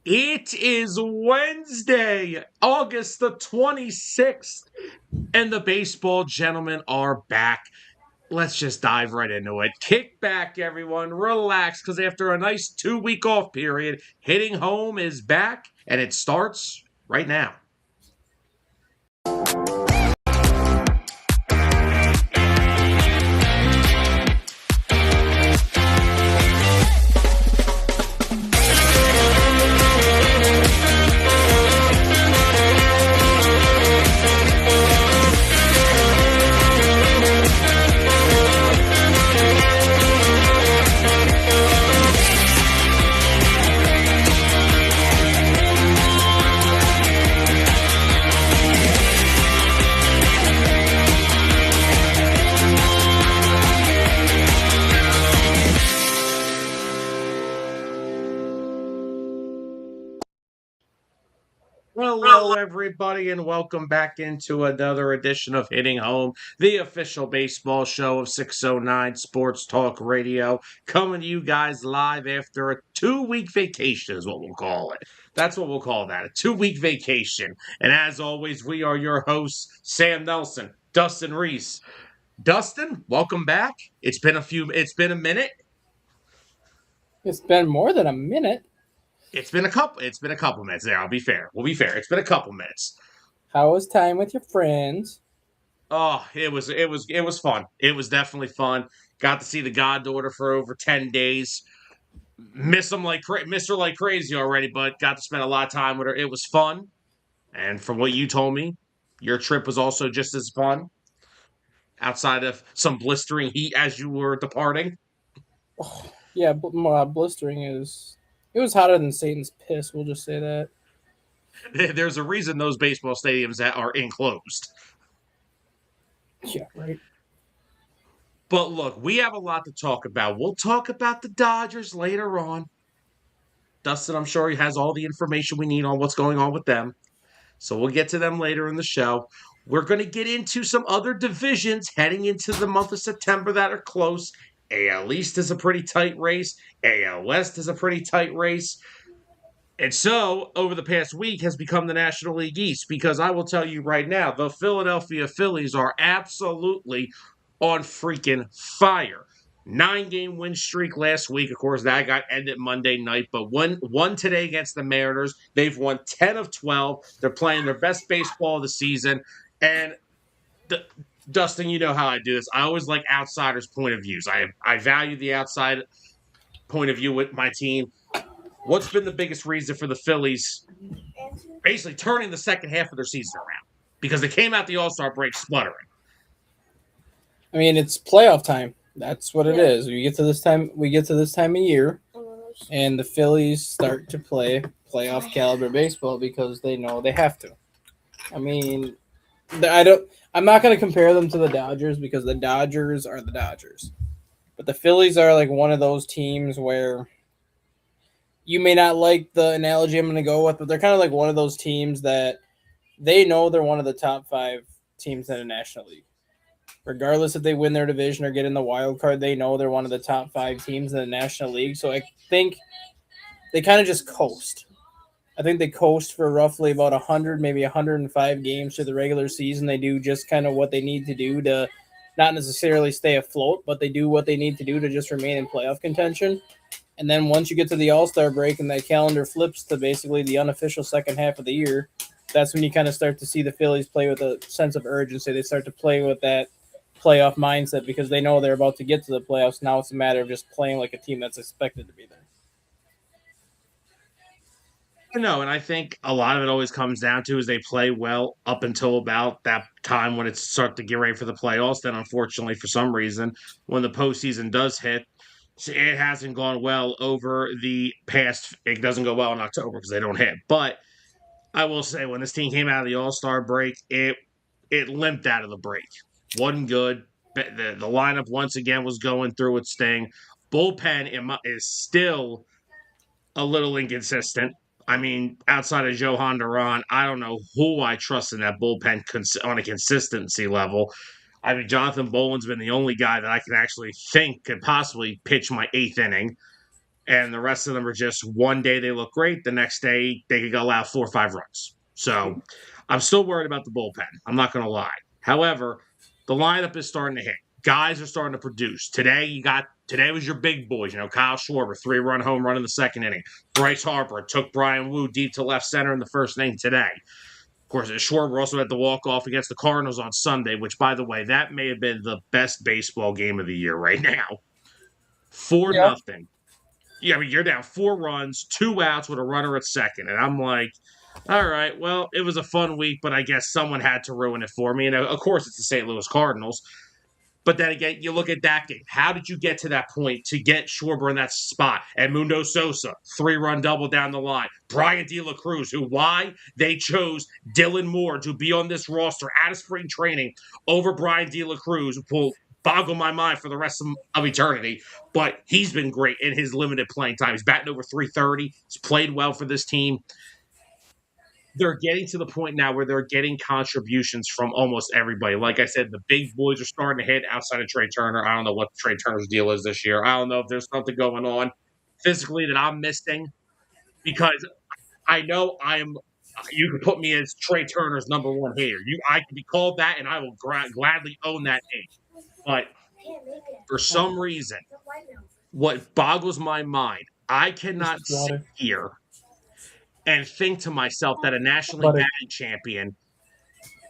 It is Wednesday, August the 26th, and the baseball gentlemen are back. Let's just dive right into it. Kick back, everyone. Relax, because after a nice 2 week off period, hitting home is back, and it starts right now. Hello, everybody, and welcome back into another edition of Hitting Home, the official baseball show of 609 Sports Talk Radio, coming to you guys live after a 2 week vacation, is what we'll call it. That's what we'll call that, a 2 week vacation. And as always, we are your hosts, Sam Nelson, Dustin Reese. Dustin, welcome back. It's been a minute. It's been more than a minute. It's been a couple minutes there. We'll be fair. It's been a couple minutes. How was time with your friends? Oh, it was fun. It was definitely fun. Got to see the goddaughter for over 10 days. Miss her like crazy already, but got to spend a lot of time with her. It was fun. And from what you told me, your trip was also just as fun. Outside of some blistering heat as you were departing. Oh, yeah, blistering is. It was hotter than Satan's piss. We'll just say that. There's a reason those baseball stadiums that are enclosed. Yeah, right. But look, we have a lot to talk about. We'll talk about the Dodgers later on. Dustin, I'm sure he has all the information we need on what's going on with them. So we'll get to them later in the show. We're going to get into some other divisions heading into the month of September that are close. AL East is a pretty tight race. AL West is a pretty tight race. And so, over the past week has become the National League East, because I will tell you right now, the Philadelphia Phillies are absolutely on freaking fire. 9-game win streak last week. Of course, that got ended Monday night, but one today against the Mariners. They've won 10 of 12. They're playing their best baseball of the season. And Dustin, you know how I do this. I always like outsiders' point of views. I value the outside point of view with my team. What's been the biggest reason for the Phillies basically turning the second half of their season around? Because they came out the All-Star break spluttering. I mean, it's playoff time. That's what it is. We get to this time of year, and the Phillies start to play playoff caliber baseball because they know they have to. I mean, I'm not going to compare them to the Dodgers because the Dodgers are the Dodgers. But the Phillies are like one of those teams where you may not like the analogy I'm going to go with, but they're kind of like one of those teams that they know they're one of the top 5 teams in the National League. Regardless if they win their division or get in the wild card, they know they're one of the top 5 teams in the National League. So I think they kind of just coast. I think they coast for roughly about 100, maybe 105 games through the regular season. They do just kind of what they need to do to not necessarily stay afloat, but they do what they need to do to just remain in playoff contention. And then once you get to the All-Star break and that calendar flips to basically the unofficial second half of the year, that's when you kind of start to see the Phillies play with a sense of urgency. They start to play with that playoff mindset because they know they're about to get to the playoffs. Now it's a matter of just playing like a team that's expected to be there. No, and I think a lot of it always comes down to is they play well up until about that time when it's start to get ready for the playoffs. Then, unfortunately, for some reason, when the postseason does hit, it hasn't gone well over the past. It doesn't go well in October because they don't hit. But I will say, when this team came out of the All-Star break, it limped out of the break. Wasn't good. The lineup once again was going through its thing. Bullpen is still a little inconsistent. I mean, outside of Johan Duran, I don't know who I trust in that bullpen on a consistency level. I mean, Jonathan Boland's been the only guy that I can actually think could possibly pitch my 8th inning. and the rest of them are just one day they look great, the next day they could allow 4 or 5 runs. So I'm still worried about the bullpen. I'm not going to lie. However, the lineup is starting to hit. Guys are starting to produce. Today was your big boys. Kyle Schwarber, 3-run home run in the second inning. Bryce Harper took Brian Wu deep to left center in the first inning today. Of course, Schwarber also had the walk-off against the Cardinals on Sunday, which, by the way, that may have been the best baseball game of the year right now. 4 Yeah. nothing. Yeah, I mean, you're down 4 runs, 2 outs with a runner at second. And I'm like, all right, well, it was a fun week, but I guess someone had to ruin it for me. And of course, it's the St. Louis Cardinals. But then again, you look at that game. How did you get to that point to get Schwarber in that spot? And Mundo Sosa, 3-run double down the line. Brian De La Cruz, why they chose Dylan Moore to be on this roster out of spring training over Brian De La Cruz will boggle my mind for the rest of eternity. But he's been great in his limited playing time. He's batting over 330. He's played well for this team. They're getting to the point now where they're getting contributions from almost everybody. Like I said, the big boys are starting to hit outside of Trey Turner. I don't know what Trey Turner's deal is this year. I don't know if there's something going on physically that I'm missing because I know you can put me as Trey Turner's number one hater. I can be called that, and I will gladly own that name. But for some reason, what boggles my mind, I cannot sit here and think to myself that a National League batting champion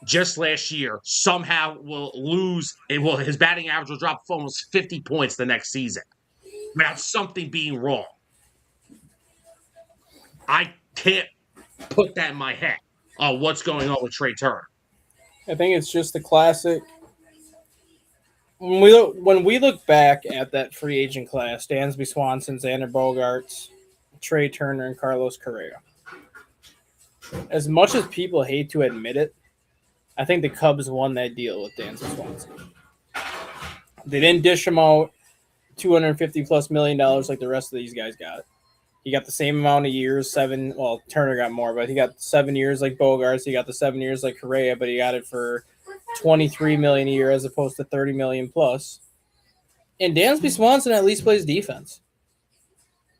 just last year somehow will lose. His batting average will drop almost 50 points the next season without something being wrong. I can't put that in my head. Oh, what's going on with Trey Turner? I think it's just the classic. When we look back at that free agent class, Dansby Swanson, Xander Bogaerts, Trey Turner, and Carlos Correa. As much as people hate to admit it, I think the Cubs won that deal with Dansby Swanson. They didn't dish him out $250+ million like the rest of these guys got. He got the same amount of years, 7. Well, Turner got more, but he got 7 years like Bogaerts. He got the 7 years like Correa, but he got it for $23 million a year as opposed to $30 million plus. And Dansby Swanson at least plays defense.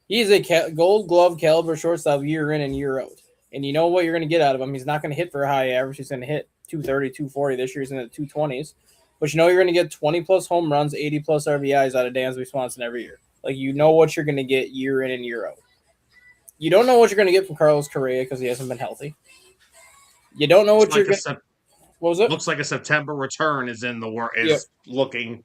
He's a Gold Glove caliber shortstop year in and year out. And you know what you're going to get out of him. He's not going to hit for a high average. He's going to hit 230, 240. This year he's in the 220s. But you know you're going to get 20+ home runs, 80+ RBIs out of Dansby Swanson every year. Like, you know what you're going to get year in and year out. You don't know what you're going to get from Carlos Correa because he hasn't been healthy. You don't know what you're going to... What was it? Looks like a September return is in the work. Looking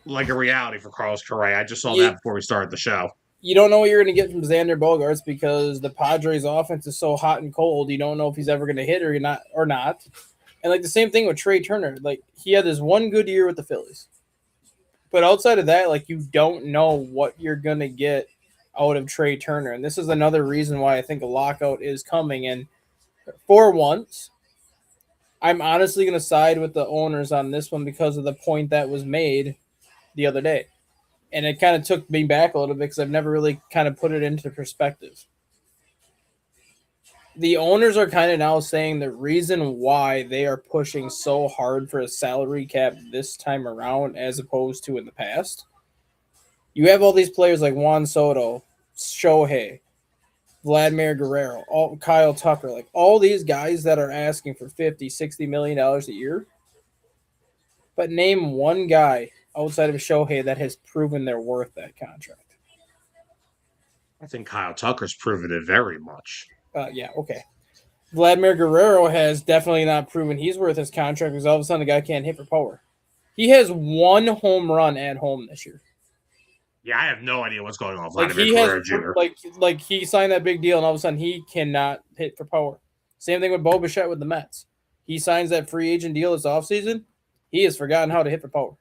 like a reality for Carlos Correa. I just saw that before we started the show. You don't know what you're going to get from Xander Bogaerts because the Padres' offense is so hot and cold. You don't know if he's ever going to hit or not. And like the same thing with Trey Turner. Like, he had this one good year with the Phillies, but outside of that, like, you don't know what you're going to get out of Trey Turner. And this is another reason why I think a lockout is coming. And for once, I'm honestly going to side with the owners on this one because of the point that was made the other day. And it kind of took me back a little bit because I've never really kind of put it into perspective. The owners are kind of now saying the reason why they are pushing so hard for a salary cap this time around as opposed to in the past. You have all these players like Juan Soto, Shohei, Vladimir Guerrero, Kyle Tucker, like all these guys that are asking for $50-60 million a year. But name one guy outside of Shohei that has proven they're worth that contract. I think Kyle Tucker's proven it very much. Yeah, okay. Vladimir Guerrero has definitely not proven he's worth his contract because all of a sudden the guy can't hit for power. He has 1 home run at home this year. Yeah, I have no idea what's going on. Vladimir Guerrero Jr. Like he signed that big deal and all of a sudden he cannot hit for power. Same thing with Bo Bichette with the Mets. He signs that free agent deal this offseason. He has forgotten how to hit for power.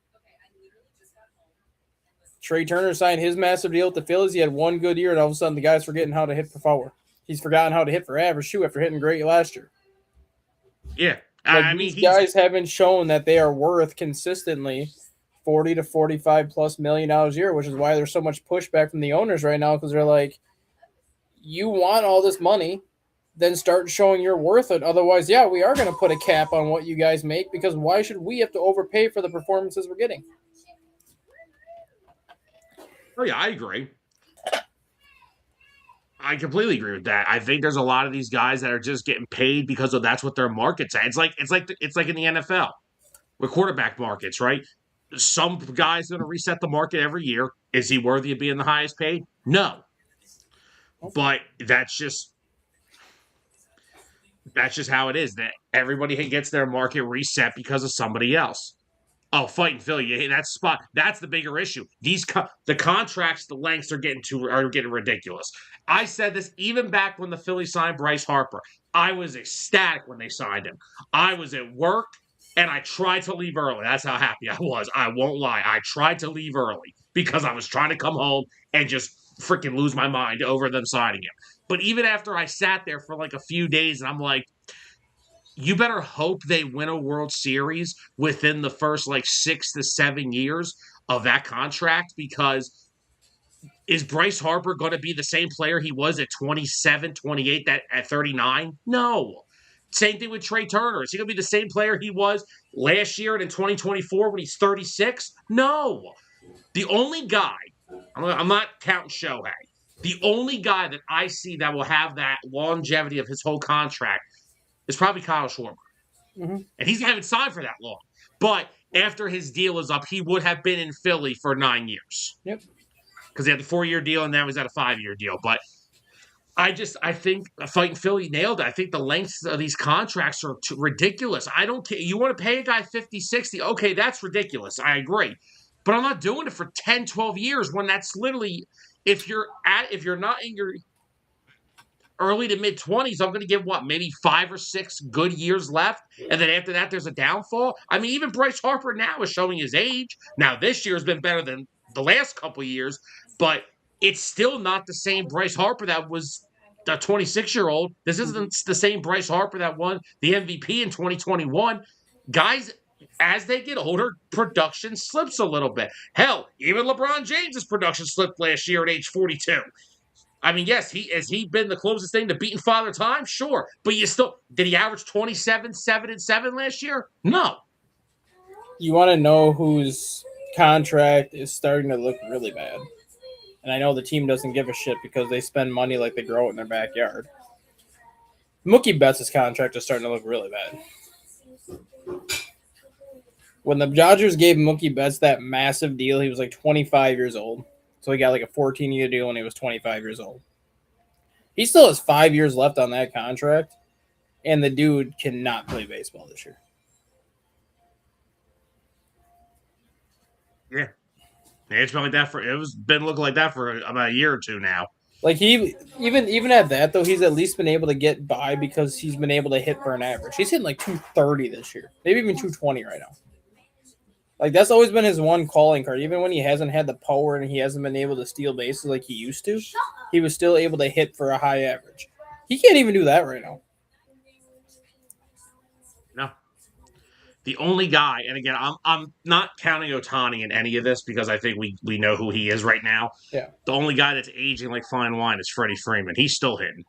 Trey Turner signed his massive deal with the Phillies. He had 1 good year, and all of a sudden the guy's forgetting how to hit for power. He's forgotten how to hit for average, too, after hitting great last year. Yeah. These guys haven't shown that they are worth consistently $40 to $45+ million a year, which is why there's so much pushback from the owners right now because they're like, you want all this money, then start showing your worth it. Otherwise, yeah, we are going to put a cap on what you guys make because why should we have to overpay for the performances we're getting? Oh, yeah, I agree. I completely agree with that. I think there's a lot of these guys that are just getting paid because of that's what their market's at. It's like in the NFL with quarterback markets, right? Some guy's going to reset the market every year. Is he worthy of being the highest paid? No, but that's just how it is. That everybody gets their market reset because of somebody else. Oh, fighting Philly, that spot. That's the bigger issue. The contracts, the lengths are getting ridiculous. I said this even back when the Phillies signed Bryce Harper. I was ecstatic when they signed him. I was at work and I tried to leave early. That's how happy I was. I won't lie. I tried to leave early because I was trying to come home and just freaking lose my mind over them signing him. But even after I sat there for like a few days and I'm like, you better hope they win a World Series within the first like 6 to 7 years of that contract because is Bryce Harper going to be the same player he was at 27, 28, that at 39? No. Same thing with Trey Turner. Is he going to be the same player he was last year and in 2024 when he's 36? No. The only guy, I'm not counting Shohei, the only guy that I see that will have that longevity of his whole contract is probably Kyle Schwarber. Mm-hmm. And he's haven't signed for that long. But after his deal is up, he would have been in Philly for 9 years. Yep. Because he had the 4-year deal and now he's at a 5-year deal. But I think Fighting Philly nailed it. I think the lengths of these contracts are ridiculous. I don't care. You want to pay a guy 50, 60? Okay, that's ridiculous. I agree. But I'm not doing it for 10, 12 years when that's literally if you're not in your early to mid 20s, I'm going to give maybe 5 or 6 good years left. And then after that, there's a downfall. I mean, even Bryce Harper now is showing his age. Now, this year has been better than the last couple of years, but it's still not the same Bryce Harper that was the 26-year-old. This isn't the same Bryce Harper that won the MVP in 2021. Guys, as they get older, production slips a little bit. Hell, even LeBron James's production slipped last year at age 42. I mean, yes, has he been the closest thing to beating Father Time? Sure. But did he average 27, 7, and 7 last year? No. You want to know whose contract is starting to look really bad? And I know the team doesn't give a shit because they spend money like they grow it in their backyard. Mookie Betts' contract is starting to look really bad. When the Dodgers gave Mookie Betts that massive deal, he was like 25 years old. So he got like a 14-year deal when he was 25 years old. He still has 5 years left on that contract, and the dude cannot play baseball this year. Yeah. It's been like that been looking like that for about a year or two now. Like he even at that though, he's at least been able to get by because he's been able to hit for an average. He's hitting like 230 this year, maybe even 220 right now. Like that's always been his one calling card. Even when he hasn't had the power and he hasn't been able to steal bases like he used to, he was still able to hit for a high average. He can't even do that right now. No. The only guy, and again, I'm not counting Ohtani in any of this because I think we know who he is right now. Yeah. The only guy that's aging like fine wine is Freddie Freeman. He's still hitting.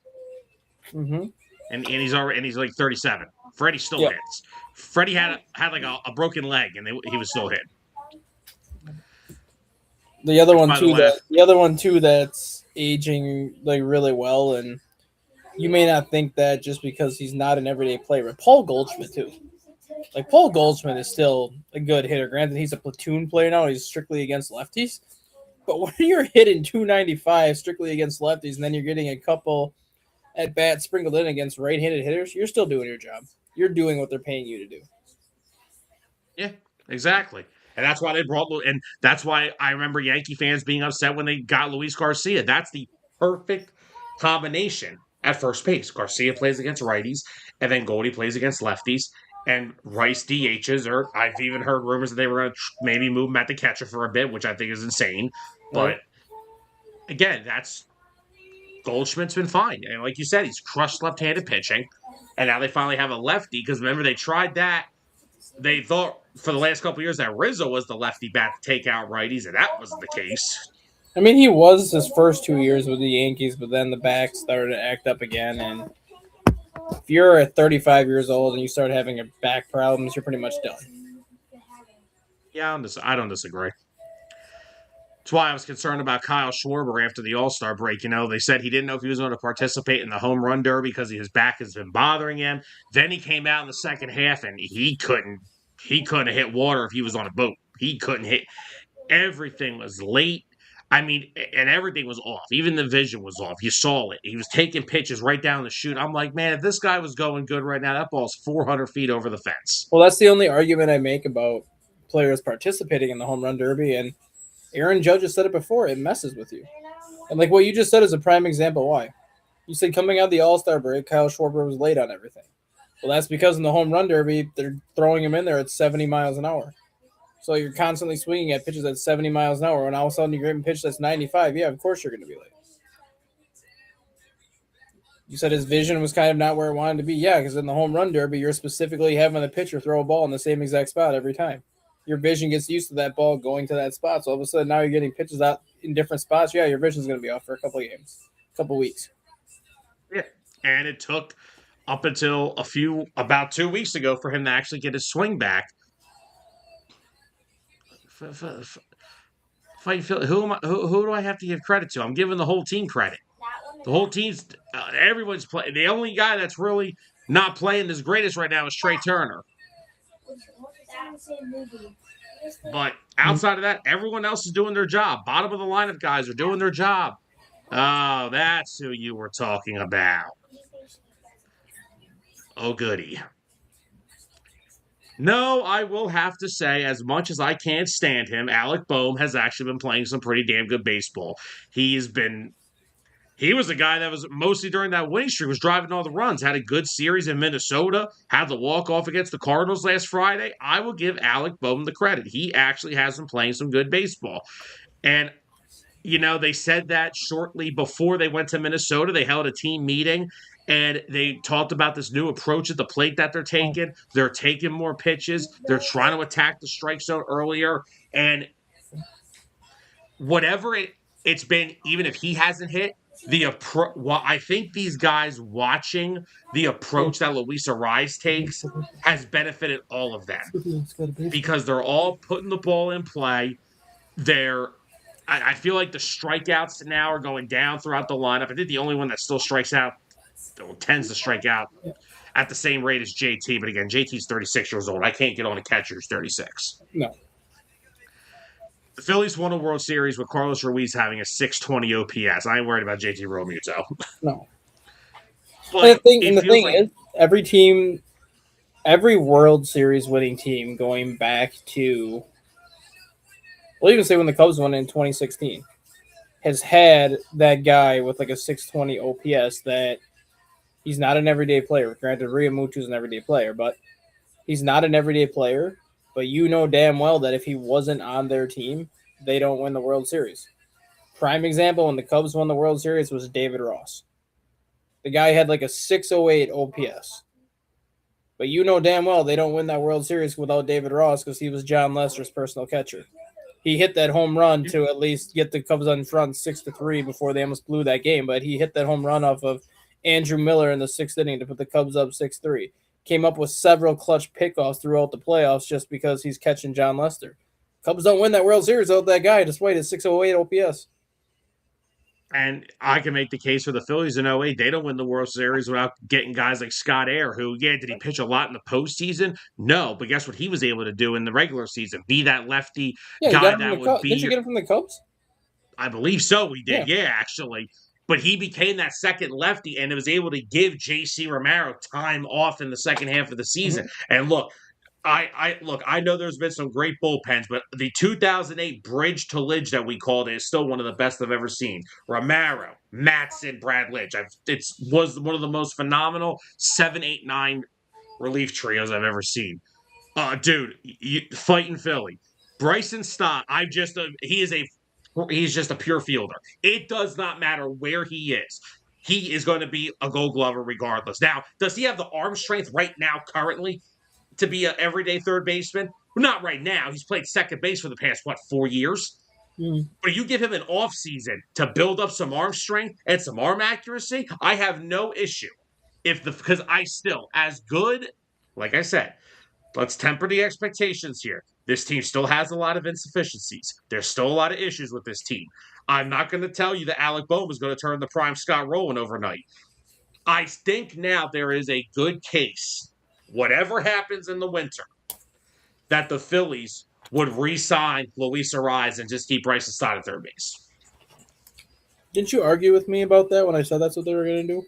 Mm-hmm. And he's like 37. Freddie still hits. Freddie had like a broken leg, and he was still hitting. The other one too that's aging like really well, and you may not think that just because he's not an everyday player. But Paul Goldschmidt too. Like Paul Goldschmidt is still a good hitter. Granted, he's a platoon player now. He's strictly against lefties. But when you're hitting 295 strictly against lefties, and then you're getting a couple at bats sprinkled in against right-handed hitters, you're still doing your job. You're doing what they're paying you to do. Yeah, exactly. And that's why and that's why I remember Yankee fans being upset when they got Luis Garcia. That's the perfect combination at first base. Garcia plays against righties, and then Goldie plays against lefties. And Rice DHs, or I've even heard rumors that they were going to maybe move him at the catcher for a bit, which I think is insane. But again, Goldschmidt's been fine. And like you said, he's crushed left-handed pitching. And now they finally have a lefty because remember they tried that. They thought for the last couple of years that Rizzo was the lefty bat to take out righties, and that wasn't the case. I mean, he was his first 2 years with the Yankees, but then the back started to act up again. And if you're at 35 years old and you start having back problems, you're pretty much done. Yeah, I don't disagree. That's why I was concerned about Kyle Schwarber after the All-Star break. They said he didn't know if he was going to participate in the home run derby because his back has been bothering him. Then he came out in the second half and he couldn't hit water if he was on a boat. He couldn't hit. Everything was late. I mean, and everything was off. Even the vision was off. You saw it. He was taking pitches right down the chute. I'm like, man, if this guy was going good right now, that ball's 400 feet over the fence. Well, that's the only argument I make about players participating in the home run derby. And Aaron Judge has said it before. It messes with you. And like what you just said is a prime example why. You said coming out of the All-Star break, Kyle Schwarber was late on everything. Well, that's because in the home run derby, they're throwing him in there at 70 miles an hour. So you're constantly swinging at pitches at 70 miles an hour, and all of a sudden you're getting pitch that's 95. Yeah, of course you're going to be late. You said his vision was kind of not where it wanted to be. Yeah, because in the home run derby, you're specifically having the pitcher throw a ball in the same exact spot every time. Your vision gets used to that ball going to that spot. So all of a sudden now you're getting pitches out in different spots. Yeah, your vision's going to be off for a couple of games, a couple of weeks. Yeah. And it took up until about 2 weeks ago for him to actually get his swing back. Fight Philly. Who do I have to give credit to? I'm giving the whole team credit. The whole team's everyone's playing. The only guy that's really not playing his greatest right now is Trey Turner. But outside of that, everyone else is doing their job. Bottom of the lineup guys are doing their job. Oh, that's who you were talking about. Oh, goody. No, I will have to say, as much as I can't stand him, Alec Boehm has actually been playing some pretty damn good baseball. He was the guy that was mostly during that winning streak, was driving all the runs, had a good series in Minnesota, had the walk-off against the Cardinals last Friday. I will give Alec Boehm the credit. He actually has been playing some good baseball. And they said that shortly before they went to Minnesota. They held a team meeting, and they talked about this new approach at the plate that they're taking. They're taking more pitches. They're trying to attack the strike zone earlier. And whatever it's been, even if he hasn't hit, I think these guys watching the approach that Luis Ariz takes has benefited all of them because they're all putting the ball in play. I feel like the strikeouts now are going down throughout the lineup. I think the only one that still strikes out, or tends to strike out at the same rate as JT. But again, JT's 36 years old. I can't get on a catcher who's 36. No. The Phillies won a World Series with Carlos Ruiz having a 620 OPS. I ain't worried about JT Realmuto. No. But the thing is, every team, every World Series winning team going back to, we'll even say when the Cubs won in 2016, has had that guy with like a 620 OPS that he's not an everyday player. Granted, Realmuto's an everyday player, but he's not an everyday player. But you know damn well that if he wasn't on their team, they don't win the World Series. Prime example, when the Cubs won the World Series, was David Ross. The guy had like a 608 OPS. But you know damn well they don't win that World Series without David Ross because he was John Lester's personal catcher. He hit that home run to at least get the Cubs on front 6-3 before they almost blew that game. But he hit that home run off of Andrew Miller in the sixth inning to put the Cubs up 6-3. Came up with several clutch pickoffs throughout the playoffs just because he's catching John Lester. Cubs don't win that World Series without that guy, despite his 608 OPS. And I can make the case for the Phillies in 08. They don't win the World Series without getting guys like Scott Air, who, did he pitch a lot in the postseason? No, but guess what he was able to do in the regular season? Be that lefty guy that would be. Did you get him from the Cubs? I believe so. We did, actually. But he became that second lefty, and it was able to give J.C. Romero time off in the second half of the season. Mm-hmm. And look, I know there's been some great bullpens, but the 2008 bridge to Lidge that we called it is still one of the best I've ever seen. Romero, Matson, Brad Lidge. It was one of the most phenomenal 7, 8, 9 relief trios I've ever seen. Dude, fighting Philly. Bryson Stott, he's just a pure fielder. It does not matter where he is. He is going to be a Gold Glover regardless. Now, does he have the arm strength right now currently to be an everyday third baseman? Well, not right now. He's played second base for the past, 4 years? But you give him an off season to build up some arm strength and some arm accuracy, I have no issue. Because I still, as good, like I said, let's temper the expectations here. This team still has a lot of insufficiencies. There's still a lot of issues with this team. I'm not going to tell you that Alec Bohm is going to turn the prime Scott Rowland overnight. I think now there is a good case, whatever happens in the winter, that the Phillies would re-sign Luis Arraez and just keep Bryce Stott at third base. Didn't you argue with me about that when I said that's what they were going to do?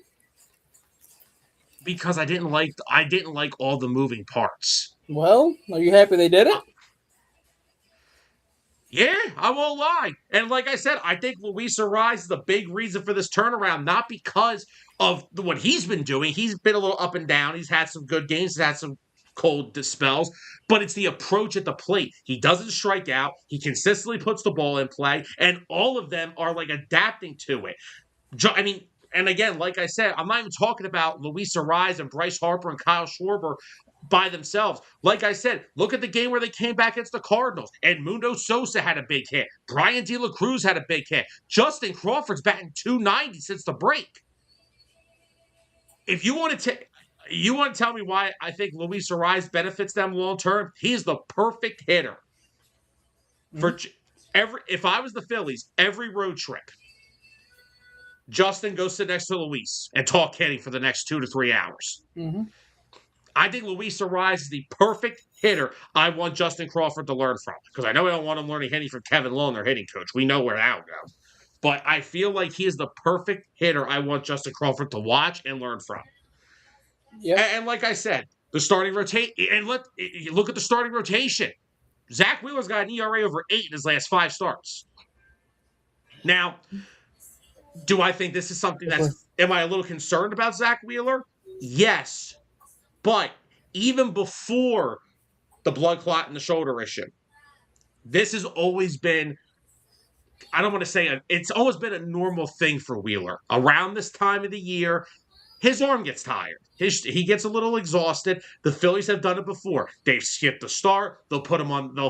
Because I didn't like all the moving parts. Well, are you happy they did it? Yeah, I won't lie. And like I said, I think Luis Arraez is the big reason for this turnaround, not because of what he's been doing. He's been a little up and down. He's had some good games, he's had some cold spells, but it's the approach at the plate. He doesn't strike out. He consistently puts the ball in play, and all of them are like adapting to it. I mean, and again, like I said, I'm not even talking about Luis Arraez and Bryce Harper and Kyle Schwarber by themselves. Like I said, look at the game where they came back against the Cardinals. And Mundo Sosa had a big hit. Brian De La Cruz had a big hit. Justin Crawford's batting 290 since the break. If you want to tell me why I think Luis Arraez benefits them long term, he's the perfect hitter. For if I was the Phillies, every road trip, Justin goes sit next to Luis and talk hitting for the next 2 to 3 hours. Mm-hmm. I think Luis Arraez is the perfect hitter I want Justin Crawford to learn from. Because I know I don't want him learning hitting from Kevin Long, their hitting coach. We know where that'll go. But I feel like he is the perfect hitter I want Justin Crawford to watch and learn from. Yep. And like I said, the starting rotation, and look at the starting rotation. Zach Wheeler's got an ERA over 8 in his last 5 starts. Now, do I think this is something am I a little concerned about Zach Wheeler? Yes. But even before the blood clot and the shoulder issue, this has always been, I don't want to say, it's always been a normal thing for Wheeler. Around this time of the year, his arm gets tired. He gets a little exhausted. The Phillies have done it before. They've skipped the start. They'll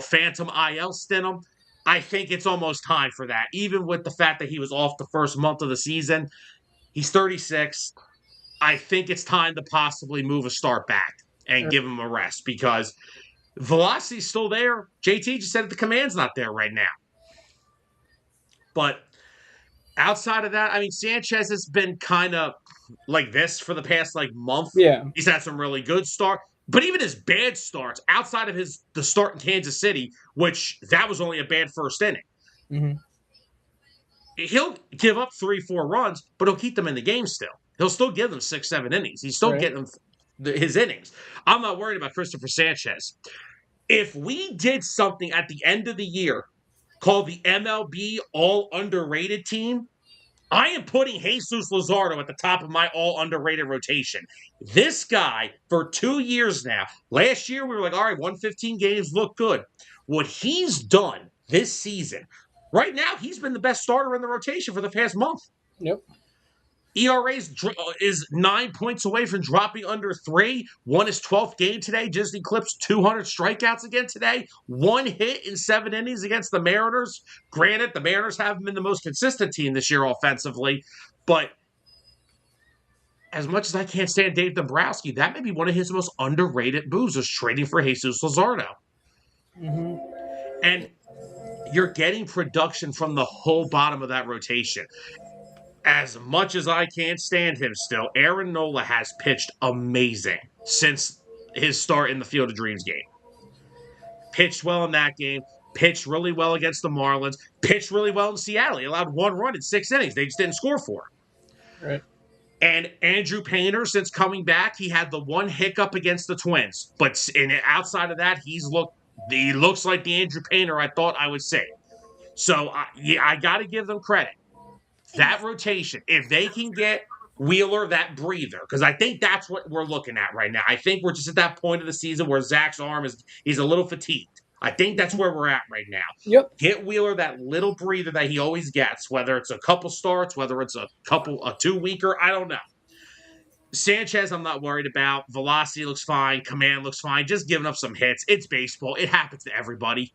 phantom IL stint him. I think it's almost time for that, even with the fact that he was off the first month of the season. He's 36. I think it's time to possibly move a start back and give him a rest because velocity's still there. JT just said the command's not there right now. But outside of that, I mean, Sanchez has been kind of like this for the past month. Yeah. He's had some really good starts. But even his bad starts, outside of the start in Kansas City, which that was only a bad first inning, he'll give up 3-4 runs, but he'll keep them in the game still. He'll still give them 6-7 innings. He's still getting his innings. I'm not worried about Christopher Sanchez. If we did something at the end of the year called the MLB All Underrated Team, I am putting Jesus Luzardo at the top of my all underrated rotation. This guy, for 2 years now, last year we were like, all right, 115 games look good. What he's done this season, right now, he's been the best starter in the rotation for the past month. Yep. ERA is 9 points away from dropping under 3. Won his 12th game today. Just eclipsed 200 strikeouts again today. 1 hit in 7 innings against the Mariners. Granted, the Mariners haven't been the most consistent team this year offensively, but as much as I can't stand Dave Dombrowski, that may be one of his most underrated moves was trading for Jesus Luzardo. And you're getting production from the whole bottom of that rotation. As much as I can't stand him still, Aaron Nola has pitched amazing since his start in the Field of Dreams game. Pitched well in that game, pitched really well against the Marlins, pitched really well in Seattle. He allowed 1 run in 6 innings. They just didn't score for him. Right. And Andrew Painter, since coming back, he had the 1 hiccup against the Twins. But outside of that, he looks like the Andrew Painter I thought I would see. So, I got to give them credit. That rotation, if they can get Wheeler that breather, because I think that's what we're looking at right now. I think we're just at that point of the season where Zach's arm he's a little fatigued. I think that's where we're at right now. Yep. Get Wheeler that little breather that he always gets, whether it's a couple starts, whether it's a 2-weeker, I don't know. Sanchez, I'm not worried about. Velocity looks fine. Command looks fine. Just giving up some hits. It's baseball. It happens to everybody.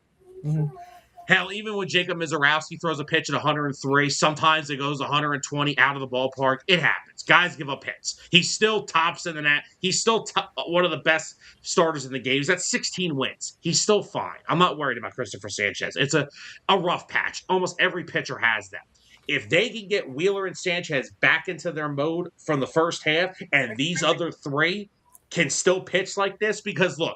Hell, even when Jacob Mizorowski throws a pitch at 103, sometimes it goes 120 out of the ballpark. It happens. Guys give up hits. He's still tops in the net. He's still one of the best starters in the game. He's at 16 wins. He's still fine. I'm not worried about Christopher Sanchez. It's a rough patch. Almost every pitcher has them. If they can get Wheeler and Sanchez back into their mode from the first half, and these other three can still pitch like this, because look,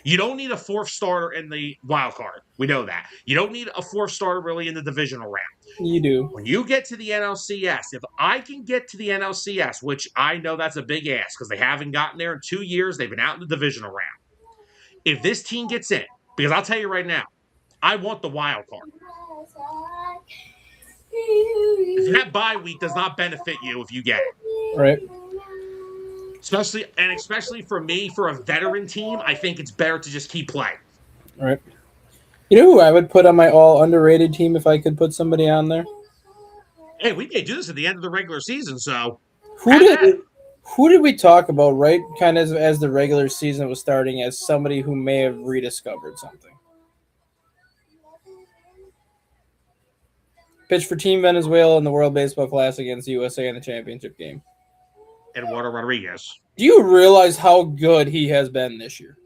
you don't need a fourth starter in the wild card. We know that. You don't need a fourth starter really in the divisional round. You do. When you get to the NLCS, if I can get to the NLCS, which I know that's a big ask because they haven't gotten there in 2 years, they've been out in the divisional round. If this team gets in, because I'll tell you right now, I want the wild card. That bye week does not benefit you if you get it. Right. Especially for me, for a veteran team, I think it's better to just keep playing. Right. You know who I would put on my all underrated team if I could put somebody on there? Hey, we may do this at the end of the regular season, so Who did we talk about right kind of as the regular season was starting as somebody who may have rediscovered something? Pitched for Team Venezuela in the World Baseball Classic against USA in the championship game. Eduardo Rodriguez. Do you realize how good he has been this year?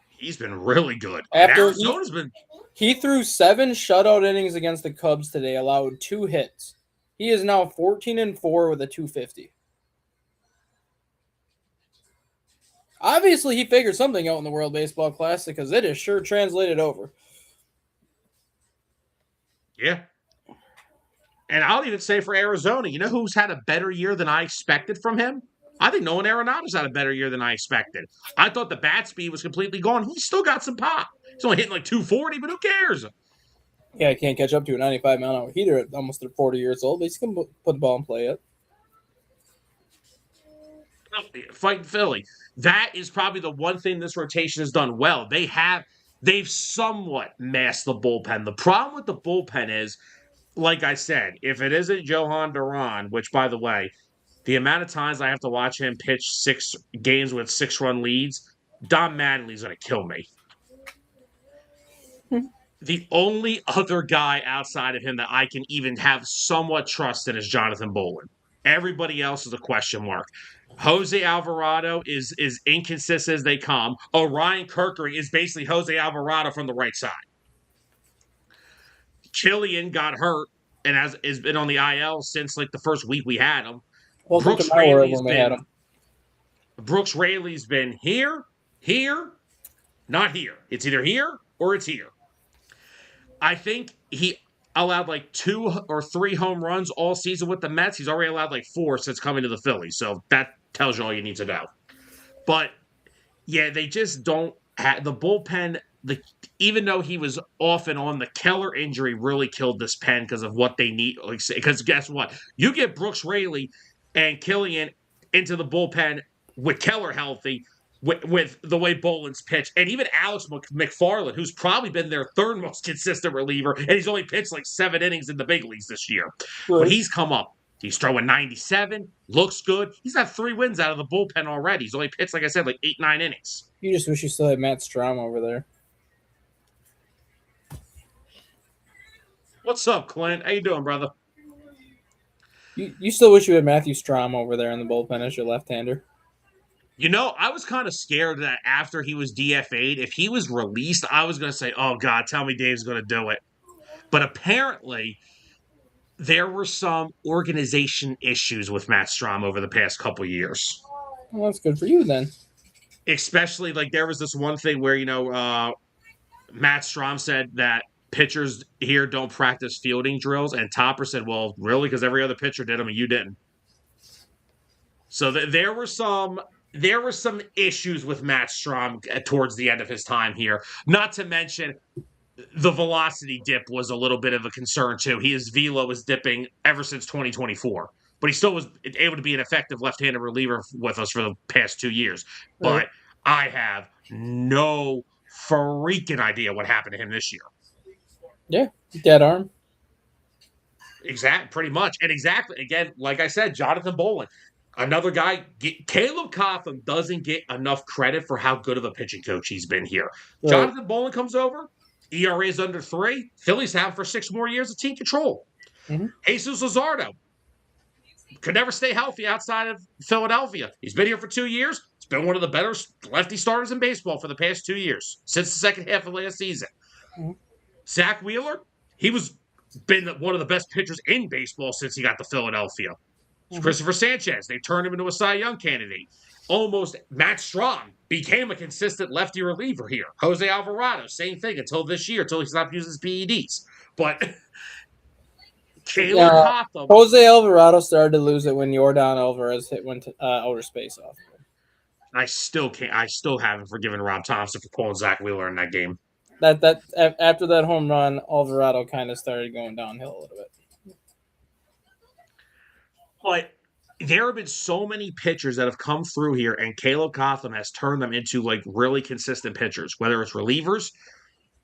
He's been really good. Arizona's been. He threw 7 shutout innings against the Cubs today, allowed 2 hits. He is now 14-4 with a 250. Obviously, he figured something out in the World Baseball Classic because it is sure translated over. Yeah. And I'll even say for Arizona, you know who's had a better year than I expected from him? I think Nolan Arenado's had a better year than I expected. I thought the bat speed was completely gone. He's still got some pop. He's only hitting like 240, but who cares? Yeah, I can't catch up to a 95-mile-an-hour heater at almost 40 years old. But he's going to put the ball in play it. Fighting Philly. That is probably the one thing this rotation has done well. They've somewhat masked the bullpen. The problem with the bullpen is, like I said, if it isn't Johan Duran, which, by the way, the amount of times I have to watch him pitch 6 games with 6-run leads, Don Mattingly's going to kill me. The only other guy outside of him that I can even have somewhat trust in is Jonathan Bolin. Everybody else is a question mark. Jose Alvarado is inconsistent as they come. Orion Kirkering is basically Jose Alvarado from the right side. Killian got hurt and has been on the IL since like the first week we had him. Brooks Raley's been here, not here. It's either here or it's here. I think he allowed like 2 or 3 home runs all season with the Mets. He's already allowed like 4 since coming to the Phillies. So that tells you all you need to know. But yeah, they just don't have the bullpen. Even though he was off and on, the Keller injury really killed this pen because of what they need. Because guess what? You get Brooks Raley and Killian into the bullpen with Keller healthy, with the way Bolin's pitched, and even Alex McFarland, who's probably been their 3rd most consistent reliever, and he's only pitched like 7 innings in the big leagues this year. Right. But he's come up. He's throwing 97, looks good. He's got 3 wins out of the bullpen already. He's only pitched, like I said, like 8-9 innings. You just wish you still had Matt Strahm over there. What's up, Clint? How you doing, brother? You still wish you had Matthew Strahm over there in the bullpen as your left-hander? You know, I was kind of scared that after he was DFA'd, if he was released, I was going to say, oh, God, tell me Dave's going to do it. But apparently, there were some organization issues with Matt Strahm over the past couple years. Well, that's good for you then. Especially, like, there was this one thing where, Matt Strahm said that pitchers here don't practice fielding drills, and Topper said, well, really? Because every other pitcher did them and you didn't. So there were some issues with Matt Strahm towards the end of his time here. Not to mention, the velocity dip was a little bit of a concern too. His velo was dipping ever since 2024, but he still was able to be an effective left-handed reliever with us for the past 2 years. But I have no freaking idea what happened to him this year. Yeah, dead arm. Pretty much. And exactly, again, like I said, Jonathan Bolin. Another guy, Caleb Cotham doesn't get enough credit for how good of a pitching coach he's been here. Right. Jonathan Bolin comes over, ERA is under 3. Phillies have him for 6 more years of team control. Mm-hmm. Jesus Luzardo could never stay healthy outside of Philadelphia. He's been here for 2 years. He's been one of the better lefty starters in baseball for the past 2 years, since the second half of last season. Mm-hmm. Zach Wheeler, he was been one of the best pitchers in baseball since he got to Philadelphia. Mm-hmm. Christopher Sanchez, they turned him into a Cy Young candidate. Almost Matt Strahm became a consistent lefty reliever here. Jose Alvarado, same thing until this year, until he stopped using his PEDs. But Caleb Yeah, Cotham, Jose Alvarado started to lose it when Yordan Alvarez went outer space off. I still can't. I still haven't forgiven Rob Thompson for pulling Zach Wheeler in that game. After that home run, Alvarado kind of started going downhill a little bit. But there have been so many pitchers that have come through here, and Caleb Cotham has turned them into like really consistent pitchers, whether it's relievers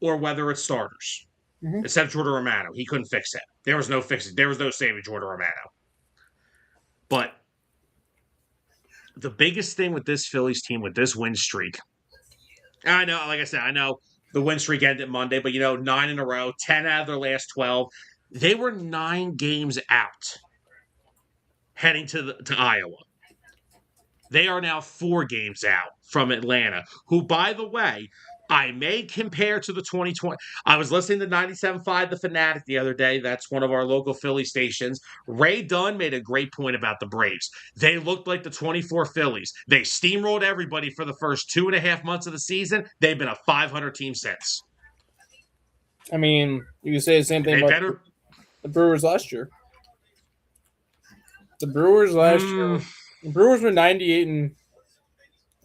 or whether it's starters. Mm-hmm. Except Jordan Romano, he couldn't fix it. There was no fixing. There was no saving Jordan Romano. But the biggest thing with this Phillies team, with this win streak, I know, like I said, I know the win streak ended Monday, but 9 in a row, 10 out of their last 12. They were 9 games out heading to Iowa. They are now 4 games out from Atlanta, who, by the way, I may compare to the 2020. I was listening to 97.5 The Fanatic the other day. That's one of our local Philly stations. Ray Dunn made a great point about the Braves. They looked like the 24 Phillies. They steamrolled everybody for the first 2.5 months of the season. They've been a 500 team since. I mean, you can say the same thing about the Brewers last year. The Brewers last year, the Brewers were 98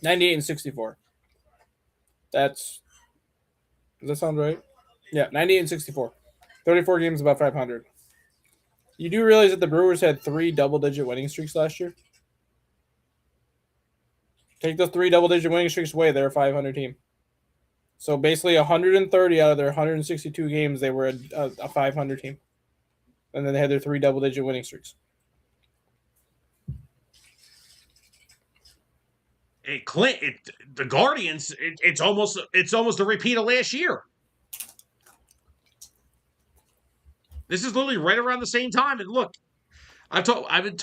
and 64. Does that sound right? Yeah, 98 and 64. 34 games, about 500. You do realize that the Brewers had 3 double-digit winning streaks last year? Take those 3 double-digit winning streaks away, they're a 500 team. So basically 130 out of their 162 games, they were a 500 team. And then they had their 3 double-digit winning streaks. The Guardians, it's almost a repeat of last year. This is literally right around the same time. And look, I haven't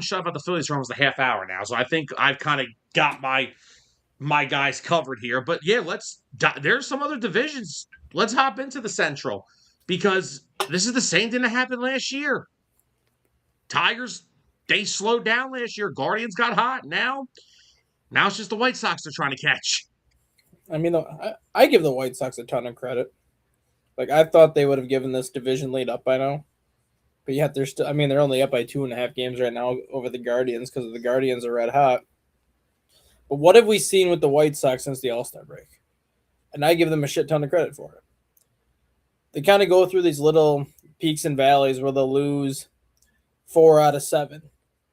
shut up about the Phillies for almost a half hour now, so I think I've kind of got my guys covered here. But yeah, there's some other divisions. Let's hop into the Central, because this is the same thing that happened last year. Tigers, they slowed down last year. Guardians got hot. Now it's just the White Sox they're trying to catch. I mean, I give the White Sox a ton of credit. Like, I thought they would have given this division lead up by now. But yet they're still, I mean, they're only up by 2.5 games right now over the Guardians because the Guardians are red hot. But what have we seen with the White Sox since the All-Star break? And I give them a shit ton of credit for it. They kind of go through these little peaks and valleys where they'll lose 4 out of 7.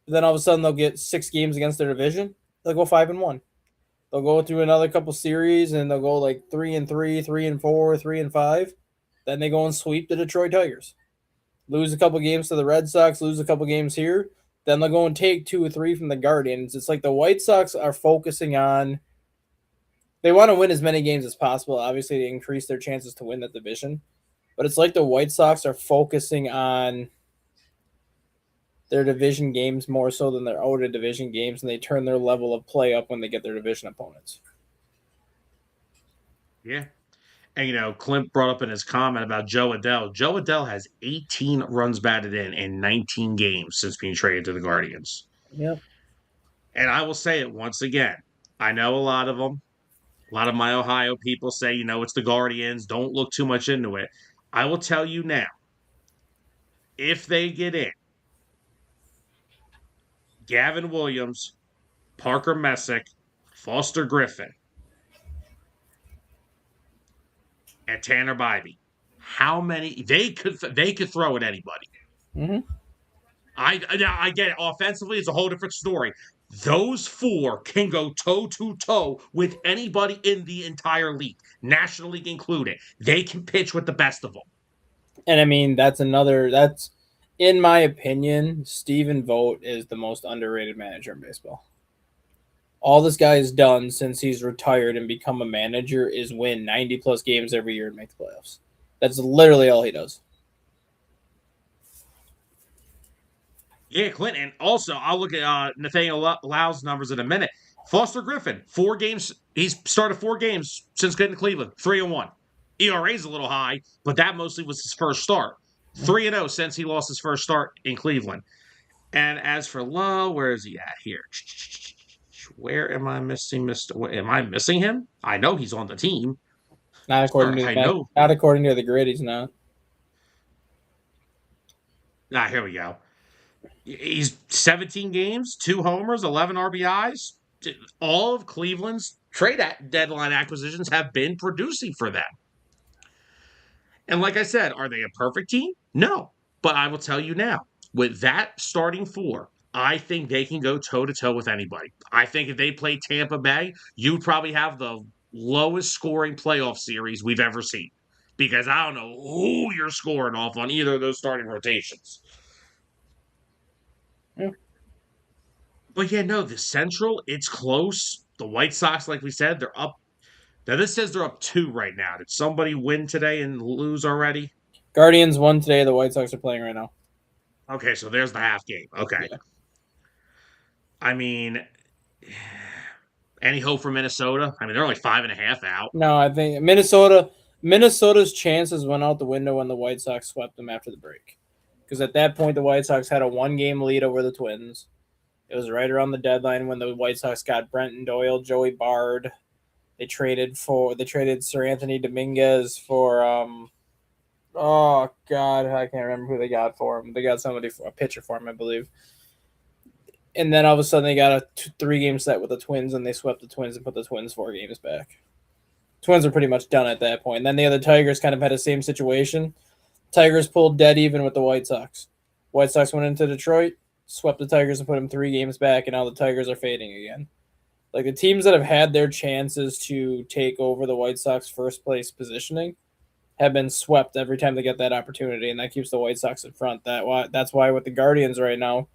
But then all of a sudden they'll get 6 games against their division. They'll go 5-1. They'll go through another couple series and they'll go like 3-3, 3-4, 3-5. Then they go and sweep the Detroit Tigers. Lose a couple games to the Red Sox, lose a couple games here. Then they'll go and take 2 or 3 from the Guardians. It's like the White Sox are focusing on, they want to win as many games as possible, obviously, to increase their chances to win that division. But it's like the White Sox are focusing on their division games more so than their outer division games, and they turn their level of play up when they get their division opponents. Yeah. And, Clint brought up in his comment about Joe Adell. Joe Adell has 18 runs batted in 19 games since being traded to the Guardians. Yep. And I will say it once again. I know a lot of them. A lot of my Ohio people say, it's the Guardians. Don't look too much into it. I will tell you now, if they get in, Gavin Williams, Parker Messick, Foster Griffin, and Tanner Bybee, how many they could throw at anybody. Mm-hmm. I get it. Offensively, it's a whole different story. Those 4 can go toe-to-toe with anybody in the entire league, National League included. They can pitch with the best of them. And I mean, In my opinion, Stephen Vogt is the most underrated manager in baseball. All this guy has done since he's retired and become a manager is win 90 plus games every year and make the playoffs. That's literally all he does. Yeah, Clint, and also I'll look at Nathaniel Lau's numbers in a minute. Foster Griffin, 4 games. He's started 4 games since getting to Cleveland, 3-1. ERA is a little high, but that mostly was his first start. 3-0 since he lost his first start in Cleveland. And as for Lowe, where is he at here? Where am I missing Mr. Am I missing him? I know he's on the team. Not according Or to I the know. not according to the grid, he's not. Here we go. He's 17 games, 2 homers, 11 RBIs. All of Cleveland's trade deadline acquisitions have been producing for them. And like I said, are they a perfect team? No. But I will tell you now, with that starting 4, I think they can go toe to toe with anybody. I think if they play Tampa Bay, you'd probably have the lowest scoring playoff series we've ever seen. Because I don't know who you're scoring off on either of those starting rotations. Yeah. But yeah, no, the Central, it's close. The White Sox, like we said, they're up. Now, this says they're up 2 right now. Did somebody win today and lose already? Guardians won today. The White Sox are playing right now. Okay, so there's the half game. Okay. Yeah. I mean, any hope for Minnesota? I mean, they're only 5.5 out. No, I think Minnesota's chances went out the window when the White Sox swept them after the break. Because at that point, the White Sox had a 1 game lead over the Twins. It was right around the deadline when the White Sox got Brenton Doyle, Joey Bard. They traded Sir Anthony Dominguez for oh god, I can't remember who they got for him. They got somebody for a pitcher for him, I believe. And then all of a sudden they got a 3-game set with the Twins, and they swept the Twins and put the Twins 4 games back. Twins are pretty much done at that point. And then the other Tigers kind of had the same situation. Tigers pulled dead even with the White Sox. White Sox went into Detroit, swept the Tigers and put them 3 games back, and now the Tigers are fading again. Like the teams that have had their chances to take over the White Sox first place positioning have been swept every time they get that opportunity, and that keeps the White Sox in front. That's why with the Guardians right now,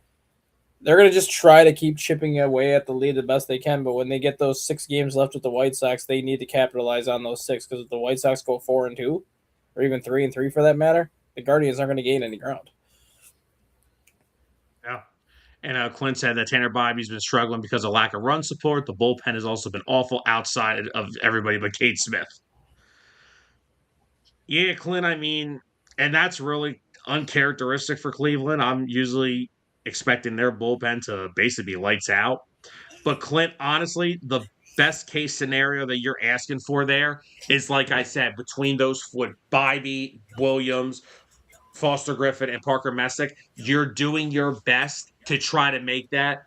they're going to just try to keep chipping away at the lead the best they can. But when they get those 6 games left with the White Sox, they need to capitalize on those 6, because if the White Sox go 4-2, or even 3-3 for that matter, the Guardians aren't going to gain any ground. Yeah. And Clint said that Tanner Bibby's been struggling because of lack of run support. The bullpen has also been awful outside of everybody but Cade Smith. Yeah, Clint, I mean, and that's really uncharacteristic for Cleveland. I'm usually expecting their bullpen to basically be lights out. But Clint, honestly, the best case scenario that you're asking for there is, like I said, between those with Bybee, Williams, Foster Griffin, and Parker Messick, you're doing your best to try to make that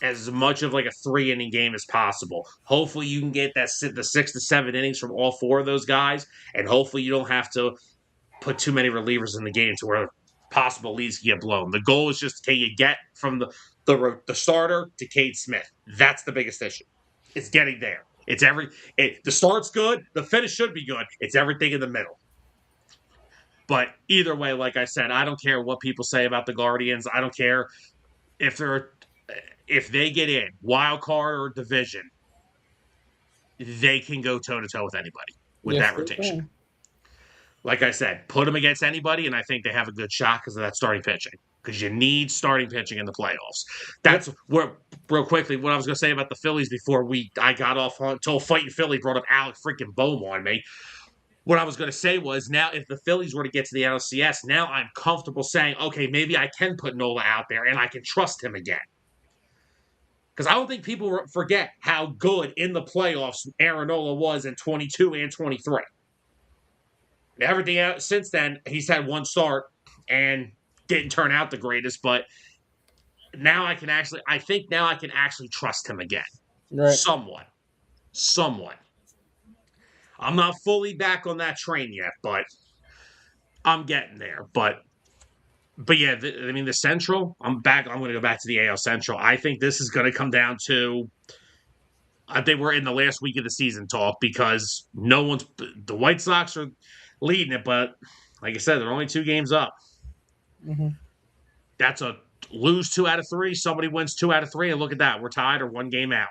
as much of like a 3 inning game as possible. Hopefully, you can get the 6 to 7 innings from all 4 of those guys, and hopefully, you don't have to put too many relievers in the game to where possible leads get blown. The goal is just can you get from the starter to Cade Smith. That's the biggest issue. It's getting there. The start's good. The finish should be good. It's everything in the middle. But either way, like I said, I don't care what people say about the Guardians. I don't care if they get in wild card or division. They can go toe to toe with anybody with Yes, that they rotation. can. Like I said, put them against anybody, and I think they have a good shot because of that starting pitching. Because you need starting pitching in the playoffs. That's where, real quickly, what I was going to say about the Phillies before I got off until Fighting Philly brought up Alec freaking Bohm on me. What I was going to say was now if the Phillies were to get to the NLCS, now I'm comfortable saying, okay, maybe I can put Nola out there and I can trust him again. Because I don't think people forget how good in the playoffs Aaron Nola was in 22 and 23. Everything else since then, he's had one start and didn't turn out the greatest, but I think now I can actually trust him again. Right. Somewhat. Somewhat. I'm not fully back on that train yet, but I'm getting there. But yeah, the Central, I'm back. I'm going to go back to the AL Central. I think this is going to come down to, I think we're in the last week of the season talk because the White Sox are leading it, but like I said, they're only 2 games up. Mm-hmm. That's a lose 2 out of 3. Somebody wins 2 out of 3, and look at that, we're tied or one game out.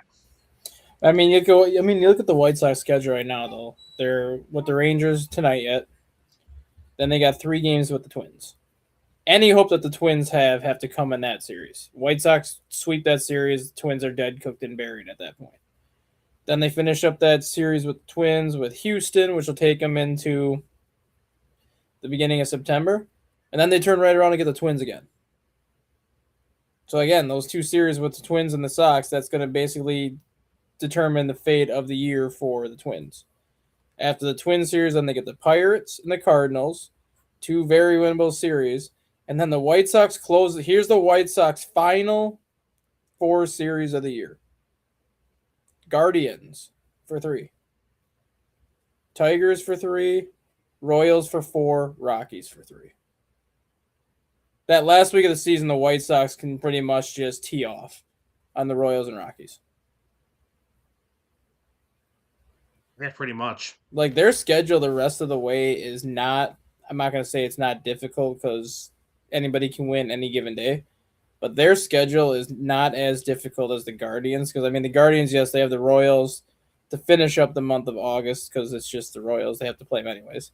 I mean, you go. I mean, you look at the White Sox schedule right now, though. They're with the Rangers tonight yet. Then they got 3 games with the Twins. Any hope that the Twins have to come in that series. White Sox sweep that series. The Twins are dead, cooked, and buried at that point. Then they finish up that series with the Twins with Houston, which will take them into the beginning of September. And then they turn right around and get the Twins again. So again, those 2 series with the Twins and the Sox, that's going to basically determine the fate of the year for the Twins. After the Twin series, then they get the Pirates and the Cardinals, 2 very winnable series, and then the White Sox close. Here's the White Sox final 4 series of the year: Guardians for 3, Tigers for 3, Royals for 4, Rockies for 3. That last week of the season, the White Sox can pretty much just tee off on the Royals and Rockies. Yeah, pretty much. Like their schedule the rest of the way is not, I'm not going to say it's not difficult because anybody can win any given day, but their schedule is not as difficult as the Guardians, because I mean the Guardians, yes, they have the Royals to finish up the month of August because it's just the Royals, they have to play them anyways.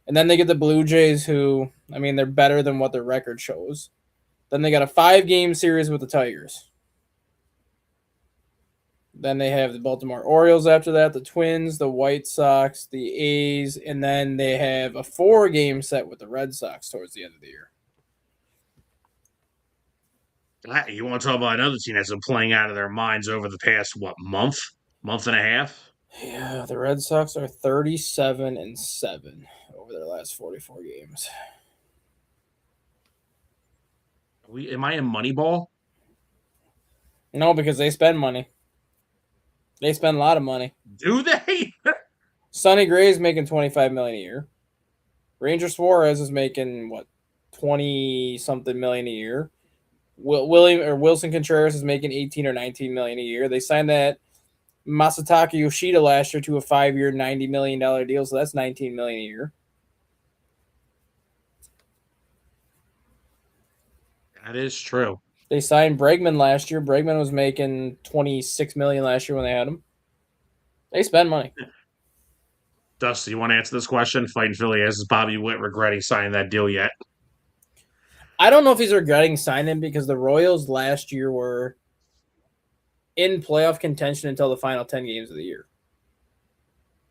And then they get the Blue Jays, who, I mean, they're better than what their record shows. Then they got a 5-game series with the Tigers. Then they have the Baltimore Orioles after that, the Twins, the White Sox, the A's, and then they have a 4-game set with the Red Sox towards the end of the year. You want to talk about another team that's been playing out of their minds over the past, what, month and a half? Yeah, the Red Sox are 37-7 over their last 44 games. Am I in Moneyball? No, because they spend money. They spend a lot of money. Do they? Sonny Gray is making $25 million a year. Ranger Suarez is making what, 20 something million a year. Wilson Contreras is making 18 or 19 million a year. They signed that Masataka Yoshida last year to a 5-year, $90 million deal, so that's 19 million a year. That is true. They signed Bregman last year. Bregman was making 26 million last year when they had him. They spend money. Dusty, you want to answer this question? Fighting Philly, is Bobby Witt regretting signing that deal yet? I don't know if he's regretting signing because the Royals last year were in playoff contention until the final 10 games of the year.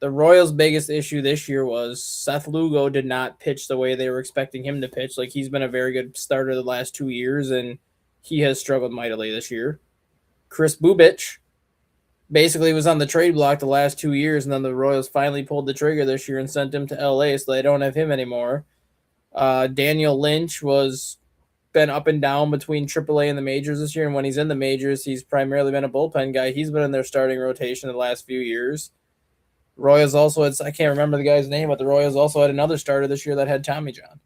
The Royals' biggest issue this year was Seth Lugo did not pitch the way they were expecting him to pitch. Like, he's been a very good starter the last 2 years, and he has struggled mightily this year. Chris Bubich basically was on the trade block the last 2 years, and then the Royals finally pulled the trigger this year and sent him to LA, so they don't have him anymore. Daniel Lynch was been up and down between AAA and the majors this year, and when he's in the majors, he's primarily been a bullpen guy. He's been in their starting rotation the last few years. Royals also had, I can't remember the guy's name, but the Royals also had another starter this year that had Tommy John.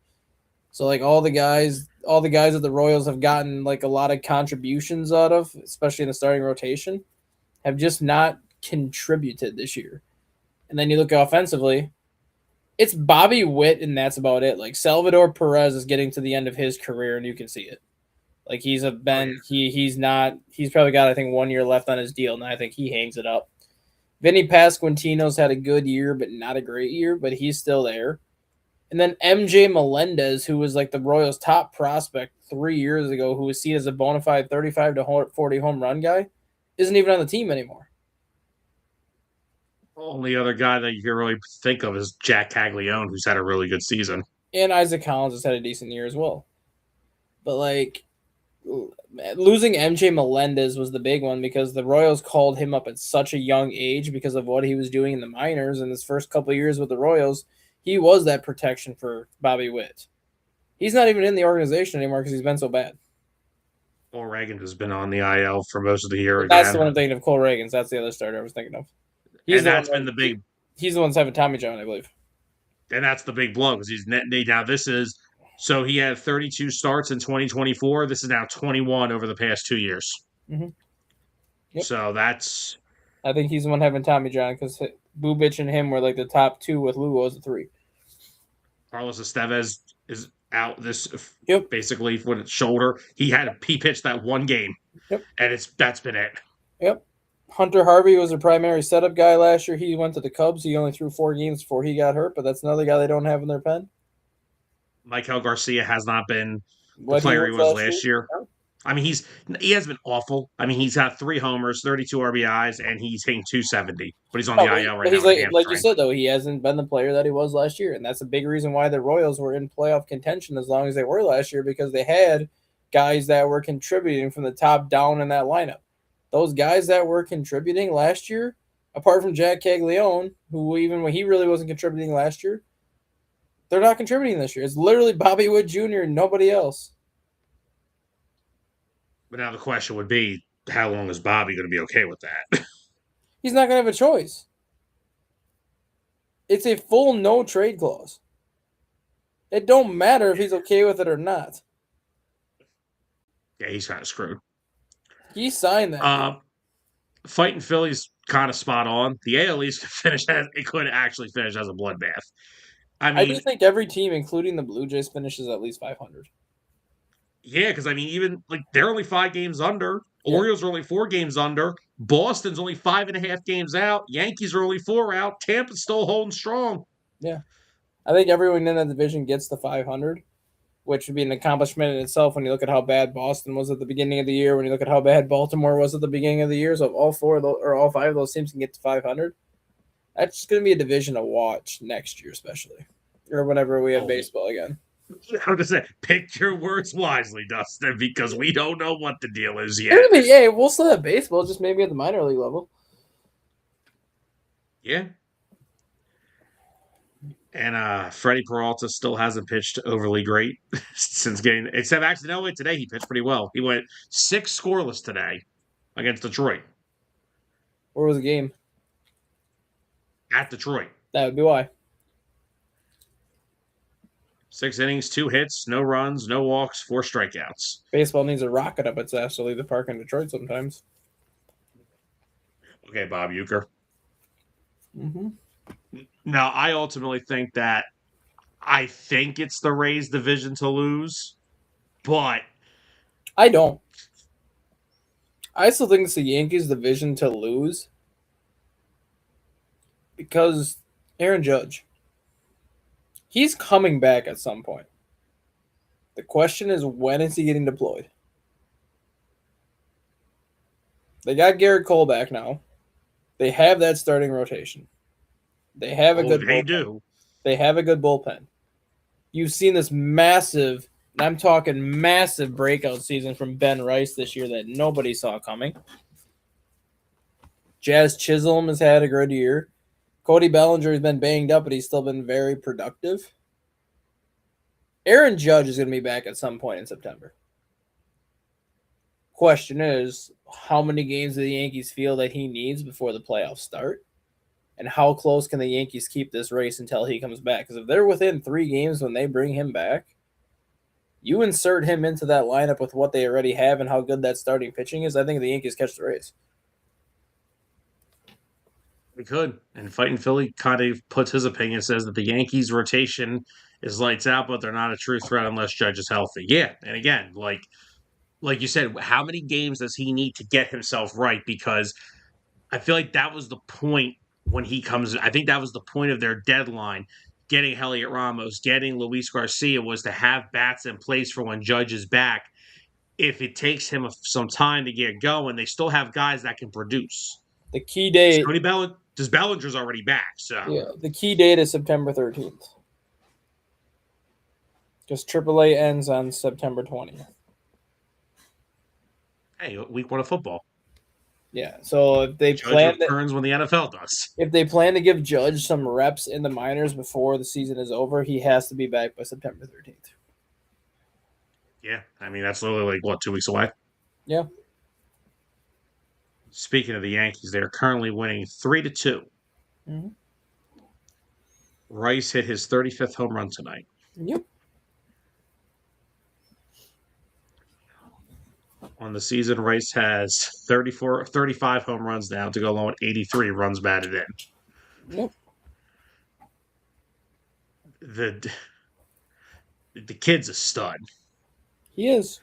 So like all the guys that the Royals have gotten like a lot of contributions out of, especially in the starting rotation, have just not contributed this year. And then you look offensively, it's Bobby Witt, and that's about it. Like Salvador Perez is getting to the end of his career, and you can see it. Like he's probably got, I think, 1 year left on his deal, and I think he hangs it up. Vinny Pasquantino's had a good year, but not a great year, but he's still there. And then MJ Melendez, who was like the Royals' top prospect 3 years ago, who was seen as a bona fide 35 to 40 home run guy, isn't even on the team anymore. Only other guy that you can really think of is Jack Caglione, who's had a really good season. And Isaac Collins has had a decent year as well. But like losing MJ Melendez was the big one because the Royals called him up at such a young age because of what he was doing in the minors in his first couple of years with the Royals. He was that protection for Bobby Witt. He's not even in the organization anymore because he's been so bad. Cole Reagan has been on the IL for most of the year That's the again. one I'm thinking of. Cole Reagans. That's the other starter I was thinking of. He's And the one. that's been the big He's the one having Tommy John, I believe. and that's the big blow because he's net now this is so he had 32 starts in 2024. This is now 21 over the past 2 years. Mm-hmm. Yep. So that's I think he's the one having Tommy John because Bubich and him were like the top two with Lugo as the three. Carlos Estevez is out this Yep. basically with his shoulder. He pitched that one game, Yep. and that's been it. Yep. Hunter Harvey was a primary setup guy last year. He went to the Cubs. He only threw 4 games before he got hurt, but that's another guy they don't have in their pen. Michael Garcia has not been the What he player he was was last year. last year. I mean, he has been awful. I mean, he's got 3 homers, 32 RBIs, and he's hitting 270. But he's on the No, IL right but now he's with a like you hamstring. said though, he hasn't been the player that he was last year, and that's a big reason why the Royals were in playoff contention as long as they were last year because they had guys that were contributing from the top down in that lineup. Those guys that were contributing last year, apart from Jack Caglione, who even when he really wasn't contributing last year, they're not contributing this year. It's literally Bobby Wood Jr. and nobody else. But now the question would be, how long is Bobby going to be okay with that? He's not going to have a choice. It's a full no trade clause. It don't matter if he's okay with it or not. Yeah, he's kind of screwed. He signed that. Fighting Phillies kind of spot on. The AL East could actually finish as a bloodbath. I I do mean, think every team, including the Blue Jays, finishes at least 500. yeah, because I mean, even like they're only 5 games under. Yeah. Orioles are only 4 games under. Boston's only 5.5 games out. Yankees are only 4 out. Tampa's still holding strong. Yeah. I think everyone in that division gets the 500, which would be an accomplishment in itself when you look at how bad Boston was at the beginning of the year, when you look at how bad Baltimore was at the beginning of the year. So if all 4 of those, or all 5 of those teams can get to 500, that's going to be a division to watch next year, especially, or whenever we have baseball again. I'm just saying, pick your words wisely, Dustin, because we don't know what the deal is yet. Yeah, we'll still have baseball, just maybe at the minor league level. Yeah. And Freddie Peralta still hasn't pitched overly great since getting. Except actually, no, wait, today he pitched pretty well. He went 6 scoreless today against Detroit. Where was the game? At Detroit. That would be why. 6 innings, 2 hits, no runs, no walks, 4 strikeouts. Baseball needs a rocket up its ass to leave the park in Detroit sometimes. Okay, Bob Uecker. Mm-hmm. Now, I ultimately think that I think it's the Rays division to lose, but I don't. I still think it's the Yankees division to lose because Aaron Judge, he's coming back at some point. The question is, when is he getting deployed? They got Garrett Cole back now. They have that starting rotation. They have a good they bullpen. do. They have a good bullpen. You've seen this massive, and I'm talking massive breakout season from Ben Rice this year that nobody saw coming. Jazz Chisholm has had a good year. Cody Bellinger has been banged up, but he's still been very productive. Aaron Judge is going to be back at some point in September. Question is, how many games do the Yankees feel that he needs before the playoffs start? And how close can the Yankees keep this race until he comes back? Because if they're within 3 games when they bring him back, you insert him into that lineup with what they already have and how good that starting pitching is, I think the Yankees catch the race. We could. And Fighting Philly kind of puts his opinion, says that the Yankees' rotation is lights out, but they're not a true threat unless Judge is healthy. Yeah. And again, like you said, how many games does he need to get himself right? Because I feel like that was the point when he comes. I think that was the point of their deadline. Getting Heliot Ramos, getting Luis Garcia was to have bats in place for when Judge is back. If it takes him some time to get going, they still have guys that can produce. The key date. Bellinger's already back, so yeah, the key date is September 13th. Because AAA ends on September 20th. Hey, week 1 of football. Yeah, so if they Judge returns when the NFL does. If they plan to give Judge some reps in the minors before the season is over, he has to be back by September 13th. Yeah, I mean that's literally like 2 weeks away. Yeah. Speaking of the Yankees, they're currently winning 3-2. Mm-hmm. Rice hit his 35th home run tonight. Yep. On the season, Rice has 35 home runs now to go along with 83 runs batted in. Yep. The kid's a stud. He is.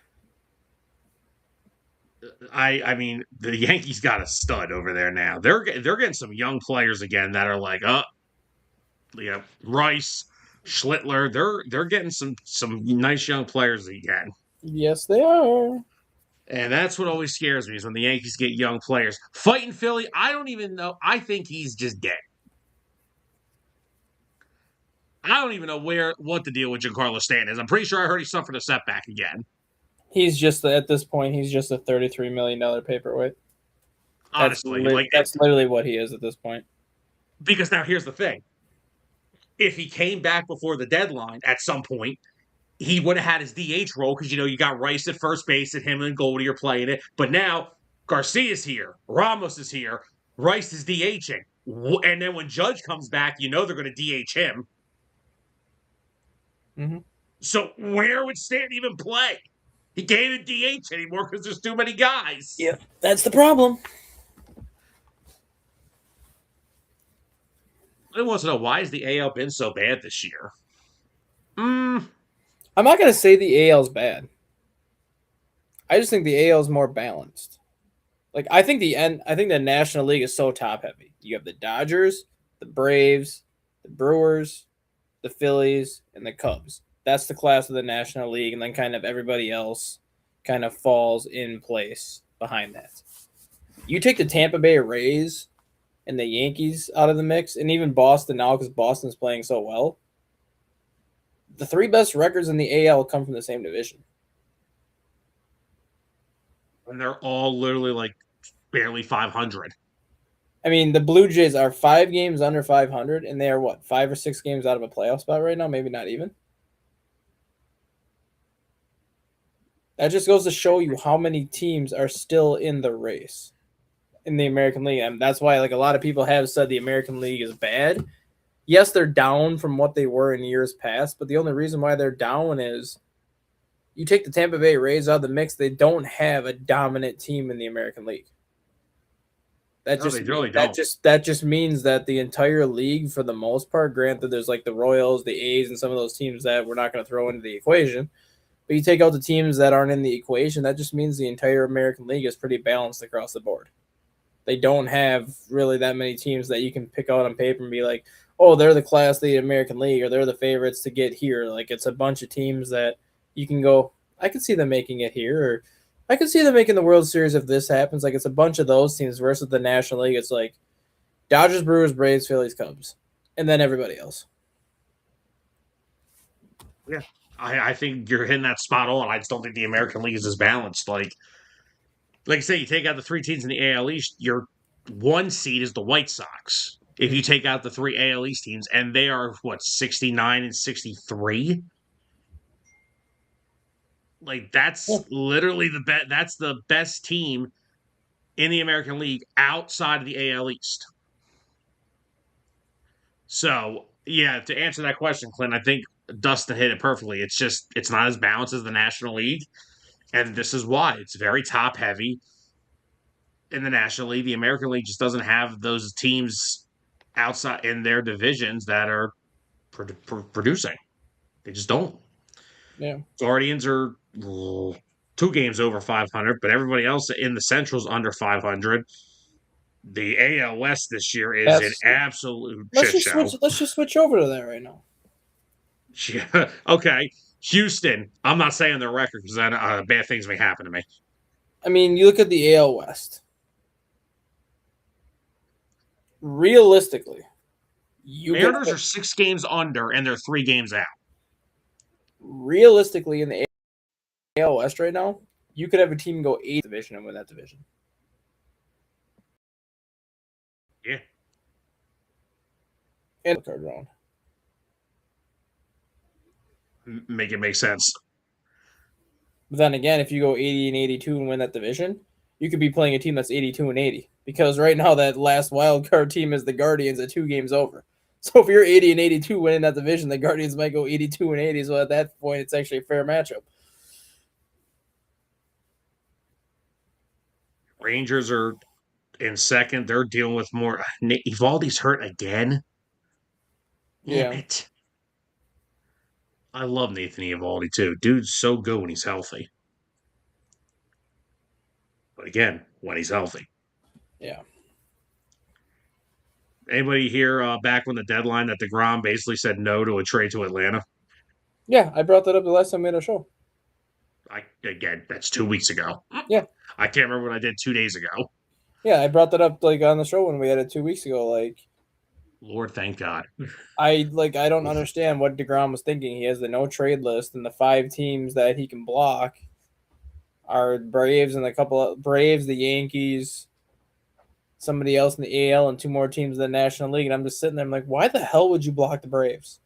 I mean, the Yankees got a stud over there now. They're getting some young players again that are like, Rice, Schlittler. They're getting some nice young players again. Yes, they are. And that's what always scares me is when the Yankees get young players. Fighting Philly, I don't even know. I think he's just dead. I don't even know what the deal with Giancarlo Stanton is. I'm pretty sure I heard he suffered a setback again. He's just at this point. He's just a $33 million paperweight. Honestly, That's literally what he is at this point. because now here's the thing: if he came back before the deadline at some point, he would have had his DH role because you got Rice at first base and him and Goldie are playing it. But now Garcia's here, Ramos is here, Rice is DHing, and then when Judge comes back, they're going to DH him. Mm-hmm. So where would Stanton even play? He can't even DH anymore because there's too many guys. Yeah, that's the problem. I want to know, why has the AL been so bad this year? I'm not gonna say the AL is bad. I just think the AL is more balanced. Like I think the National League is so top heavy. You have the Dodgers, the Braves, the Brewers, the Phillies, and the Cubs. That's the class of the National League, and then kind of everybody else kind of falls in place behind that. You take the Tampa Bay Rays and the Yankees out of the mix, and even Boston now because Boston's playing so well. The three best records in the AL come from the same division. And they're all literally like barely 500. I mean, the Blue Jays are 5 games under 500, and they are what, 5 or 6 games out of a playoff spot right now? Maybe not even. That just goes to show you how many teams are still in the race in the American League. And that's why, like, a lot of people have said the American League is bad. Yes, they're down from what they were in years past, but the only reason why they're down is you take the Tampa Bay Rays out of the mix, they don't have a dominant team in the American League. That just means that the entire league, for the most part, granted, there's like the Royals, the A's, and some of those teams that we're not going to throw into the equation. But you take out the teams that aren't in the equation, that just means the entire American League is pretty balanced across the board. They don't have really that many teams that you can pick out on paper and be like, oh, they're the class of the American League, or they're the favorites to get here. Like, it's a bunch of teams that you can go, I could see them making it here, or I could see them making the World Series if this happens. Like, it's a bunch of those teams versus the National League. It's like Dodgers, Brewers, Braves, Phillies, Cubs, and then everybody else. Yeah. I think you're hitting that spot on. I just don't think the American League is as balanced. Like I say, you take out the three teams in the AL East, your one seed is the White Sox. If you take out the three AL East teams, and they are 69 and 63. Like that's literally the best. That's the best team in the American League outside of the AL East. So yeah, to answer that question, Clint, I think Dustin hit it perfectly. It's not as balanced as the National League, and this is why it's very top heavy in the National League. The American League just doesn't have those teams outside in their divisions that are producing. They just don't. Yeah. Guardians are 2 games over 500, but everybody else in the Central's under 500. The AL West this year is an absolute shit show. Let's just switch over to that right now. Yeah. Okay. Houston. I'm not saying their record because then bad things may happen to me. I mean, you look at the AL West. Realistically, Mariners are 6 games under, and they're 3 games out. Realistically, in the AL West right now, you could have a team go 8th division and win that division. Yeah. And card round. Make it make sense. But then again, if you go 80 and 82 and win that division, you could be playing a team that's 82 and 80. Because right now, that last wild card team is the Guardians at 2 games over. So if you're 80 and 82 winning that division, the Guardians might go 82 and 80. So at that point, it's actually a fair matchup. Rangers are in second. They're dealing with more. Evaldi's hurt again. Damn it. I love Nathan Eovaldi too. Dude's so good when he's healthy. But again, when he's healthy. Yeah. Anybody here back when the deadline that DeGrom basically said no to a trade to Atlanta? Yeah, I brought that up the last time we had a show. Again, that's 2 weeks ago. Yeah. I can't remember what I did 2 days ago. Yeah, I brought that up like on the show when we had it 2 weeks ago. Like Lord, thank God. I don't understand what DeGrom was thinking. He has the no trade list and the 5 teams that he can block are Braves and a couple of Braves, the Yankees, somebody else in the AL, and 2 more teams in the National League. And I'm just sitting there, I'm like, why the hell would you block the Braves?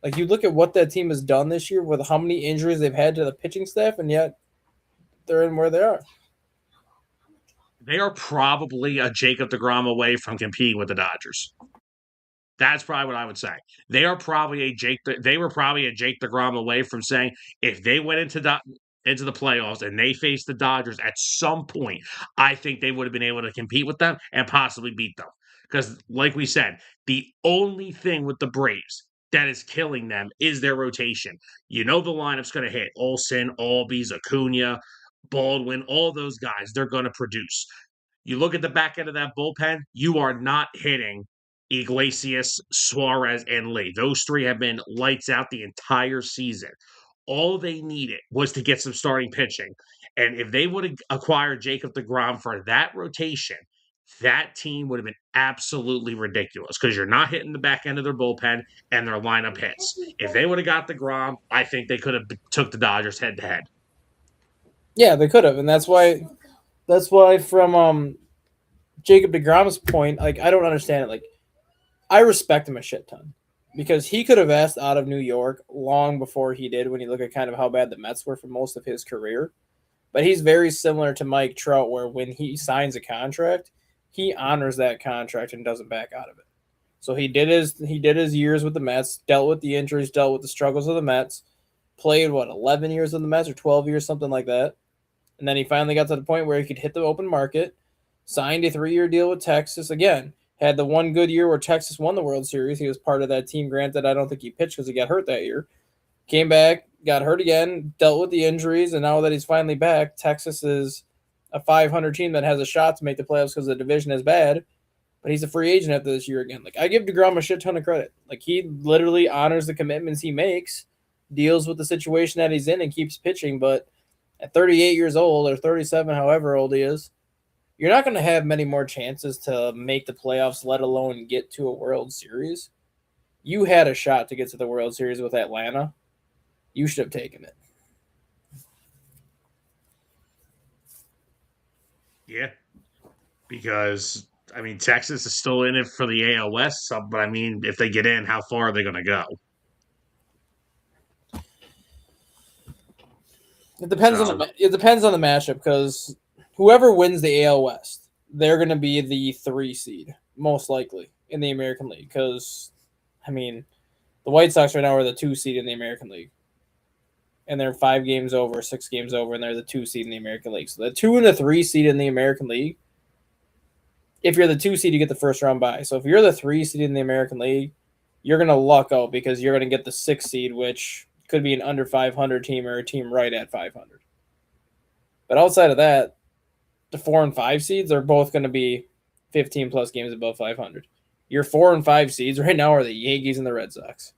Like you look at what that team has done this year with how many injuries they've had to the pitching staff, and yet they're in where they are. They are probably a Jacob DeGrom away from competing with the Dodgers. That's probably what I would say. They are probably a Jake. They were probably a Jake DeGrom away from saying if they went into the playoffs and they faced the Dodgers at some point, I think they would have been able to compete with them and possibly beat them. Because, like we said, the only thing with the Braves that is killing them is their rotation. You know the lineup's going to hit Olsen, Albies, Acuna, Baldwin, all those guys. They're going to produce. You look at the back end of that bullpen, you are not hitting Iglesias, Suarez, and Lee. Those three have been lights out the entire season. All they needed was to get some starting pitching. And if they would have acquired Jacob DeGrom for that rotation, that team would have been absolutely ridiculous because you're not hitting the back end of their bullpen and their lineup hits. If they would have got DeGrom, I think they could have took the Dodgers head to head. Yeah, they could have, and that's why from Jacob DeGrom's point, like I don't understand it. Like I respect him a shit ton because he could have asked out of New York long before he did. When you look at kind of how bad the Mets were for most of his career, but he's very similar to Mike Trout, where when he signs a contract, he honors that contract and doesn't back out of it. So he did his years with the Mets, dealt with the injuries, dealt with the struggles of the Mets, played what 11 years in the Mets or 12 years, something like that, and then he finally got to the point where he could hit the open market, signed a 3-year deal with Texas again. Had the one good year where Texas won the World Series. He was part of that team. Granted, I don't think he pitched because he got hurt that year. Came back, got hurt again, dealt with the injuries, and now that he's finally back, Texas is a 500 team that has a shot to make the playoffs because the division is bad. But he's a free agent after this year again. Like I give DeGrom a shit ton of credit. Like he literally honors the commitments he makes, deals with the situation that he's in, and keeps pitching. But at 38 years old or 37, however old he is, you're not going to have many more chances to make the playoffs, let alone get to a World Series. You had a shot to get to the World Series with Atlanta. You should have taken it. Yeah, because I mean Texas is still in it for the AL West, but I mean if they get in, how far are they going to go? It depends on So the matchup because whoever wins the AL West, they're going to be the 3 seed most likely in the American League. Because I mean, the White Sox right now are the 2 seed in the American League, and they're 5 games over, 6 games over, and they're the 2 seed in the American League. So the 2 and the 3 seed in the American League. If you're the 2 seed, you get the first round bye. So if you're the 3 seed in the American League, you're going to luck out because you're going to get the 6 seed, which could be an under 500 team or a team right at 500. But outside of that, the 4 and 5 seeds are both going to be 15 plus games above 500. Your 4 and 5 seeds right now are the Yankees and the Red Sox.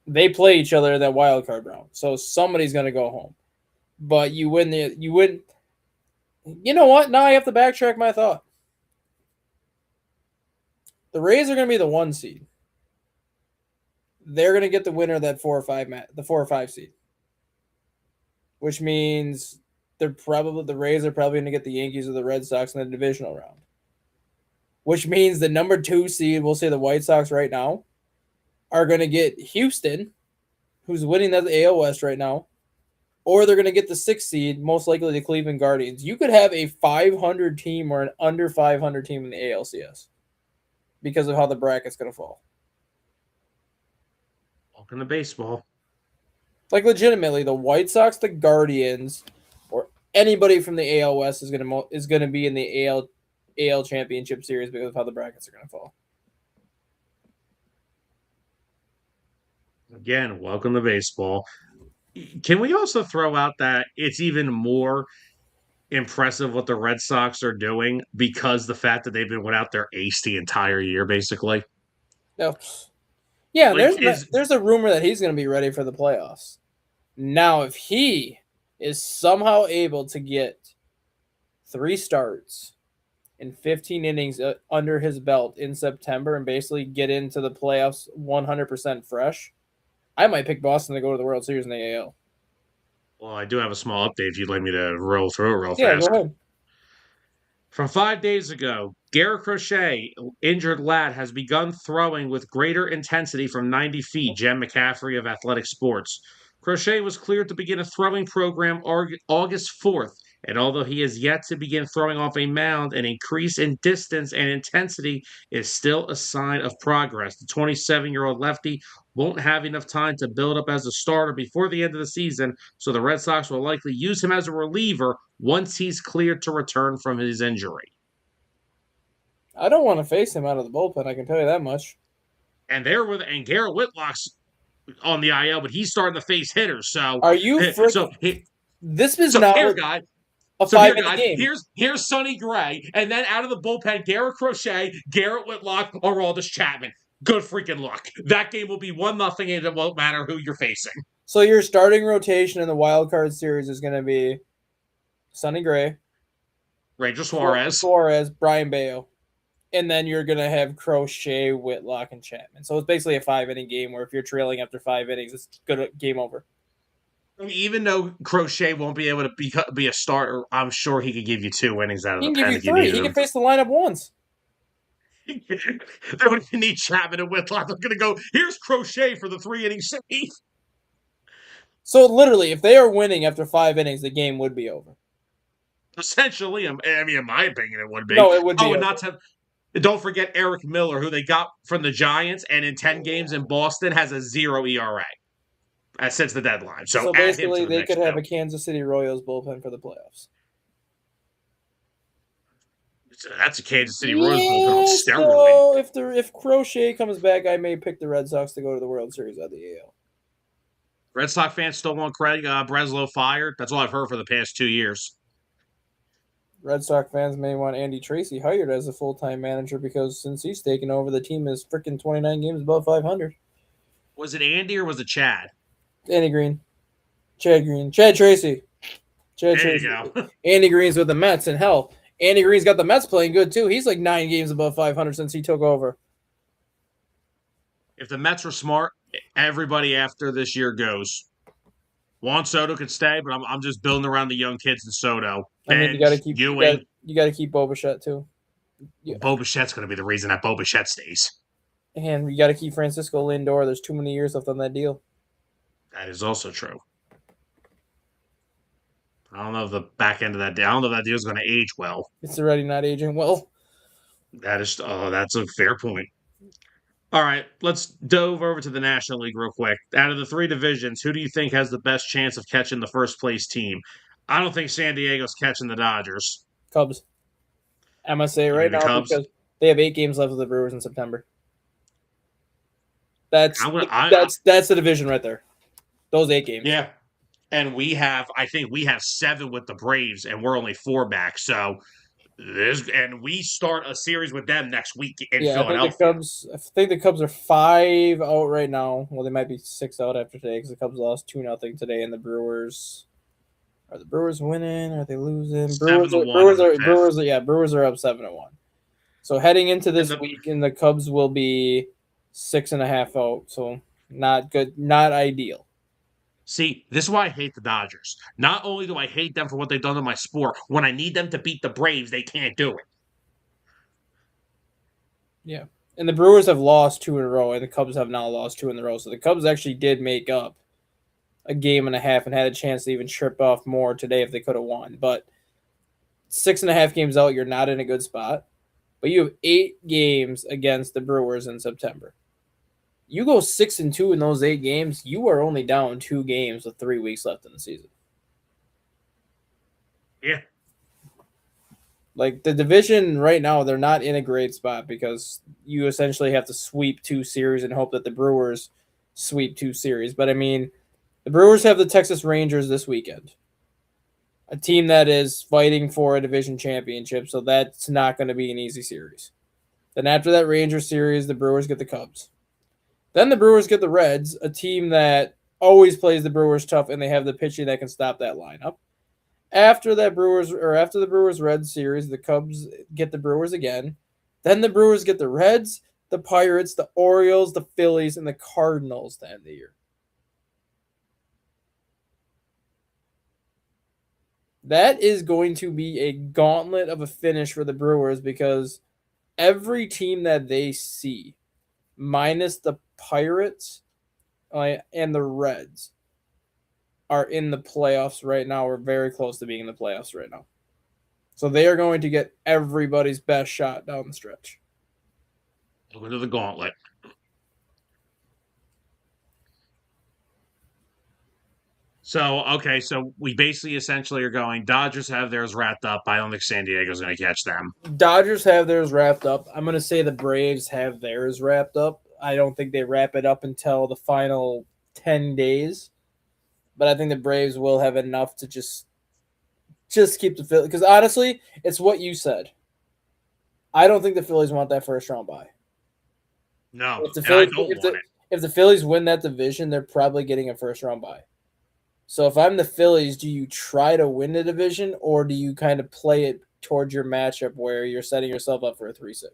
They play each other in that wild card round, so somebody's going to go home. But you win. You know what? Now I have to backtrack my thought. The Rays are going to be the 1 seed. They're going to get the winner of that 4 or 5 seed, which means the Rays are probably going to get the Yankees or the Red Sox in the divisional round, which means the number 2 seed, we'll say the White Sox right now, are going to get Houston, who's winning that AL West right now, or they're going to get the 6th seed, most likely the Cleveland Guardians. You could have a 500 team or an under 500 team in the ALCS because of how the bracket's going to fall. welcome to baseball. Like legitimately, the White Sox, the Guardians, or anybody from the AL West is going to be in the AL Championship Series because of how the brackets are going to fall. Again, welcome to baseball. Can we also throw out that it's even more impressive what the Red Sox are doing because the fact that they've been without their ace the entire year, basically? No. Yeah, Like, is there's a rumor that he's going to be ready for the playoffs. Now, if he is somehow able to get 3 starts and 15 innings under his belt in September and basically get into the playoffs 100% fresh, I might pick Boston to go to the World Series in the AL. well, I do have a small update if you'd like me to roll through it real Yeah, go fast. ahead. From 5 days ago, Garrett Crochet, injured lad, has begun throwing with greater intensity from 90 feet, Jen McCaffrey of Athletic Sports. Crochet was cleared to begin a throwing program August 4th, and although he has yet to begin throwing off a mound, an increase in distance and intensity is still a sign of progress. The 27-year-old lefty won't have enough time to build up as a starter before the end of the season, so the Red Sox will likely use him as a reliever once he's cleared to return from his injury. I don't want to face him out of the bullpen. I can tell you that much. And Garrett Whitlock's on the IL, but he's starting to face hitters. So Are you so This is so here, now guys. a So here, 5 inning guys. game. Here's Sonny Gray, and then out of the bullpen, Garrett Crochet, Garrett Whitlock, or Aldis Chapman. Good freaking luck. That game will be 1-0, and it won't matter who you're facing. So your starting rotation in the wild card series is going to be Sonny Gray, Ranger Suarez. Suarez, Brian Bayo, and then you're going to have Crochet, Whitlock, and Chapman. So it's basically a 5 inning game where if you're trailing after 5 innings, it's good game over. Even though Crochet won't be able to be a starter, I'm sure he could give you 2 innings out of He the can give pen you if you three. needed He him. can face the lineup once. They don't even need Chapman and Whitlock. They're going to go, here's Crochet for the 3 inning save. So literally, if they are winning after 5 innings, the game would be over. Essentially, I mean, in my opinion, it would be. No, it would be Oh, and over. not to don't forget Eric Miller, who they got from the Giants, and in 10 games in Boston has a 0 ERA since the deadline. So add him Basically, to the they mix could have too. a Kansas City Royals bullpen for the playoffs. That's a Kansas City Royals bullpen on Yeah, steroids. so if Crochet comes back, I may pick the Red Sox to go to the World Series out of the AL. Red Sox fans still want Craig Breslow fired. That's all I've heard for the past 2 years. Red Sox fans may want Andy Tracy hired as a full-time manager because since he's taken over, the team is freaking 29 games above 500. Was it Andy or was it Chad? Andy Green, Chad Tracy, Chad There Tracy. you go. Andy Green's with the Mets, and hell, Andy Green's got the Mets playing good too. He's like 9 games above 500 since he took over. If the Mets were smart, everybody after this year goes. Juan Soto could stay, but I'm just building around the young kids in Soto. I mean, you got to keep Ewing. you got to keep Bo Bichette too. Well, Bo Bichette's going to be the reason that Bo Bichette stays. And you got to keep Francisco Lindor. There's too many years left on that deal. That is also true. I don't know if the back end of that deal. I don't know if that deal is going to age well. It's already not aging well. That's a fair point. All right, let's dove over to the National League real quick. Out of the 3 divisions, who do you think has the best chance of catching the first place team? I don't think San Diego's catching the Dodgers. Cubs. I must say right The now Cubs? because they have 8 games left with the Brewers in September. That's the division right there. Those 8 games. Yeah. And I think we have 7 with the Braves, and we're only 4 back. So we start a series with them next week in Philadelphia. I think the Cubs are 5 out right now. Well, they might be 6 out after today because the Cubs lost 2-0 today, and the Brewers. Are the Brewers winning? Are they losing? Brewers are up 7-1. So heading into this week, and the Cubs will be 6.5 out. So not good, not ideal. See, this is why I hate the Dodgers. Not only do I hate them for what they've done to my sport, when I need them to beat the Braves, they can't do it. Yeah. And the Brewers have lost 2 in a row, and the Cubs have now lost 2 in a row. So the Cubs actually did make up a game and a half and had a chance to even trip off more today if they could have won. But 6.5 games out, you're not in a good spot. But you have 8 games against the Brewers in September. You go 6-2 in those 8 games, you are only down 2 games with 3 weeks left in the season. Yeah. Like the division right now, they're not in a great spot because you essentially have to sweep 2 series and hope that the Brewers sweep 2 series. But I mean, the Brewers have the Texas Rangers this weekend, a team that is fighting for a division championship, so that's not going to be an easy series. Then after that Rangers series, the Brewers get the Cubs. Then the Brewers get the Reds, a team that always plays the Brewers tough, and they have the pitching that can stop that lineup. After the Brewers Reds series, the Cubs get the Brewers again. Then the Brewers get the Reds, the Pirates, the Orioles, the Phillies, and the Cardinals to end the year. That is going to be a gauntlet of a finish for the Brewers because every team that they see, minus the Pirates and the Reds, are in the playoffs right now or very close to being in the playoffs right now. So they are going to get everybody's best shot down the stretch. Look into the gauntlet. So we basically essentially are going, Dodgers have theirs wrapped up. I don't think San Diego's going to catch them. Dodgers have theirs wrapped up. I'm going to say the Braves have theirs wrapped up. I don't think they wrap it up until the final 10 days. But I think the Braves will have enough to just keep the Phillies. Because honestly, it's what you said. I don't think the Phillies want that first round bye. No, If the and I Phillies, don't want it. if the Phillies win that division, they're probably getting a first round bye. So if I'm the Phillies, do you try to win the division or do you kind of play it towards your matchup where you're setting yourself up for a 3-6?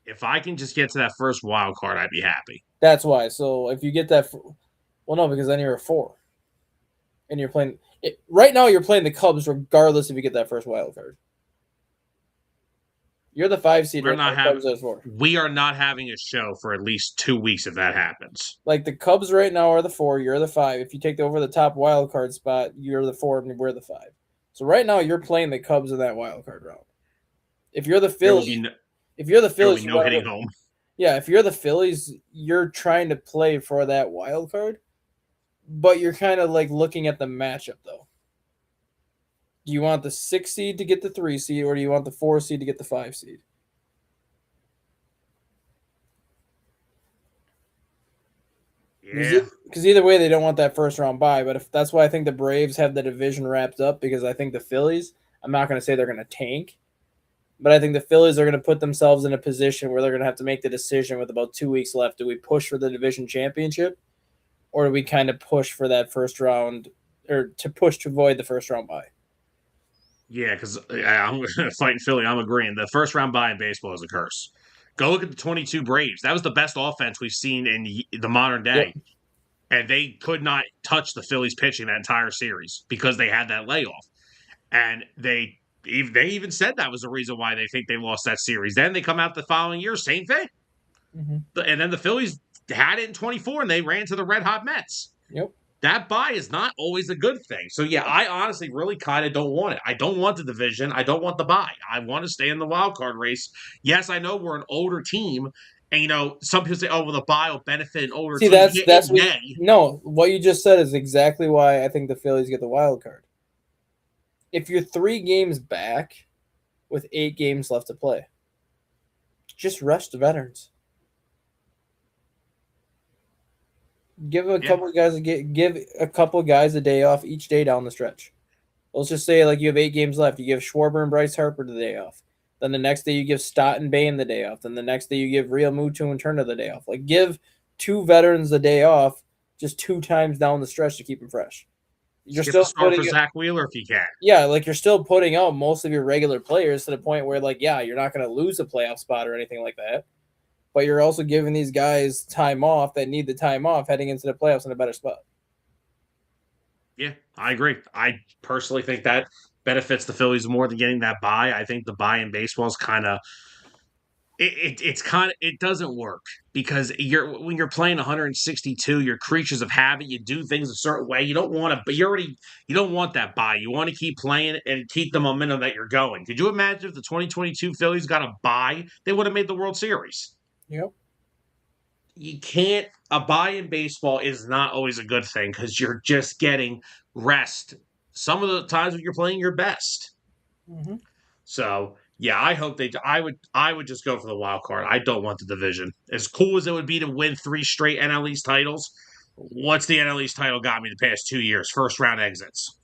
If I can just get to that first wild card, I'd be happy. That's why. So if you get that, well, no, because then you're a 4, and you're playing right now. You're playing the Cubs regardless if you get that first wild card. You're the 5 seed. We're Right not now, having. Cubs are 4. We are not having a show for at least 2 weeks if that happens. Like the Cubs right now are the 4. You're the 5. If you take over the top wild card spot, you're the 4 and we're the 5. So right now you're playing the Cubs in that wild card round. If you're the There will Phillies, be no, if you're the there will Phillies, be you no want to hitting win. home. Yeah, if you're the Phillies, you're trying to play for that wild card, but you're kind of like looking at the matchup though. Do you want the 6 seed to get the 3 seed, or do you want the 4 seed to get the 5 seed? Yeah. Because either way, they don't want that first round bye. But if that's why I think the Braves have the division wrapped up, because I think the Phillies, I'm not going to say they're going to tank, but I think the Phillies are going to put themselves in a position where they're going to have to make the decision with about 2 weeks left. Do we push for the division championship, or do we kind of push for that first round, or to push to avoid the first round bye? Yeah, because I'm fighting Philly. I'm agreeing. The first round bye in baseball is a curse. Go look at the 22 Braves. That was the best offense we've seen in the modern Yep. day. And they could not touch the Phillies pitching that entire series because they had that layoff. And they even said that was the reason why they think they lost that series. Then they come out the following year, same thing. Mm-hmm. And then the Phillies had it in 24 and they ran to the red hot Mets. Yep. That bye is not always a good thing. So yeah, I honestly really kind of don't want it. I don't want the division. I don't want the bye. I want to stay in the wild card race. Yes, I know we're an older team, and some people say, "Oh, well, the bye will benefit an older See, team." Yeah, it that's may. no. What you just said is exactly why I think the Phillies get the wild card. If you're 3 games back with 8 games left to play, just rest the veterans. Give a Yeah, couple guys give a couple guys a day off each day down the stretch. Let's just say like you have 8 games left. You give Schwarber and Bryce Harper the day off. Then the next day you give Stott and Bain the day off. Then the next day you give Real Muto and Turner the day off. Like give 2 veterans the day off just 2 times down the stretch to keep them fresh. You're just get the still start for putting Zach Wheeler if you can. yeah, like you're still putting out most of your regular players to the point where like yeah, you're not going to lose a playoff spot or anything like that. But you're also giving these guys time off that need the time off heading into the playoffs in a better spot. Yeah, I agree. I personally think that benefits the Phillies more than getting that bye. I think the bye in baseball is kind of it's kind of it doesn't work because when you're playing 162, you're creatures of habit. You do things a certain way. You don't want to, but you don't want that bye. You want to keep playing and keep the momentum that you're going. Could you imagine if the 2022 Phillies got a bye? They would have made the World Series. Yep. You can't. A bye in baseball is not always a good thing because you're just getting rest. Some of the times when you're playing your best. Mm-hmm. So Yeah, I hope they. I would just go for the wild card. I don't want the division. As cool as it would be to win 3 straight NL East titles, what's the NL East title got me the past 2 years? First round exits.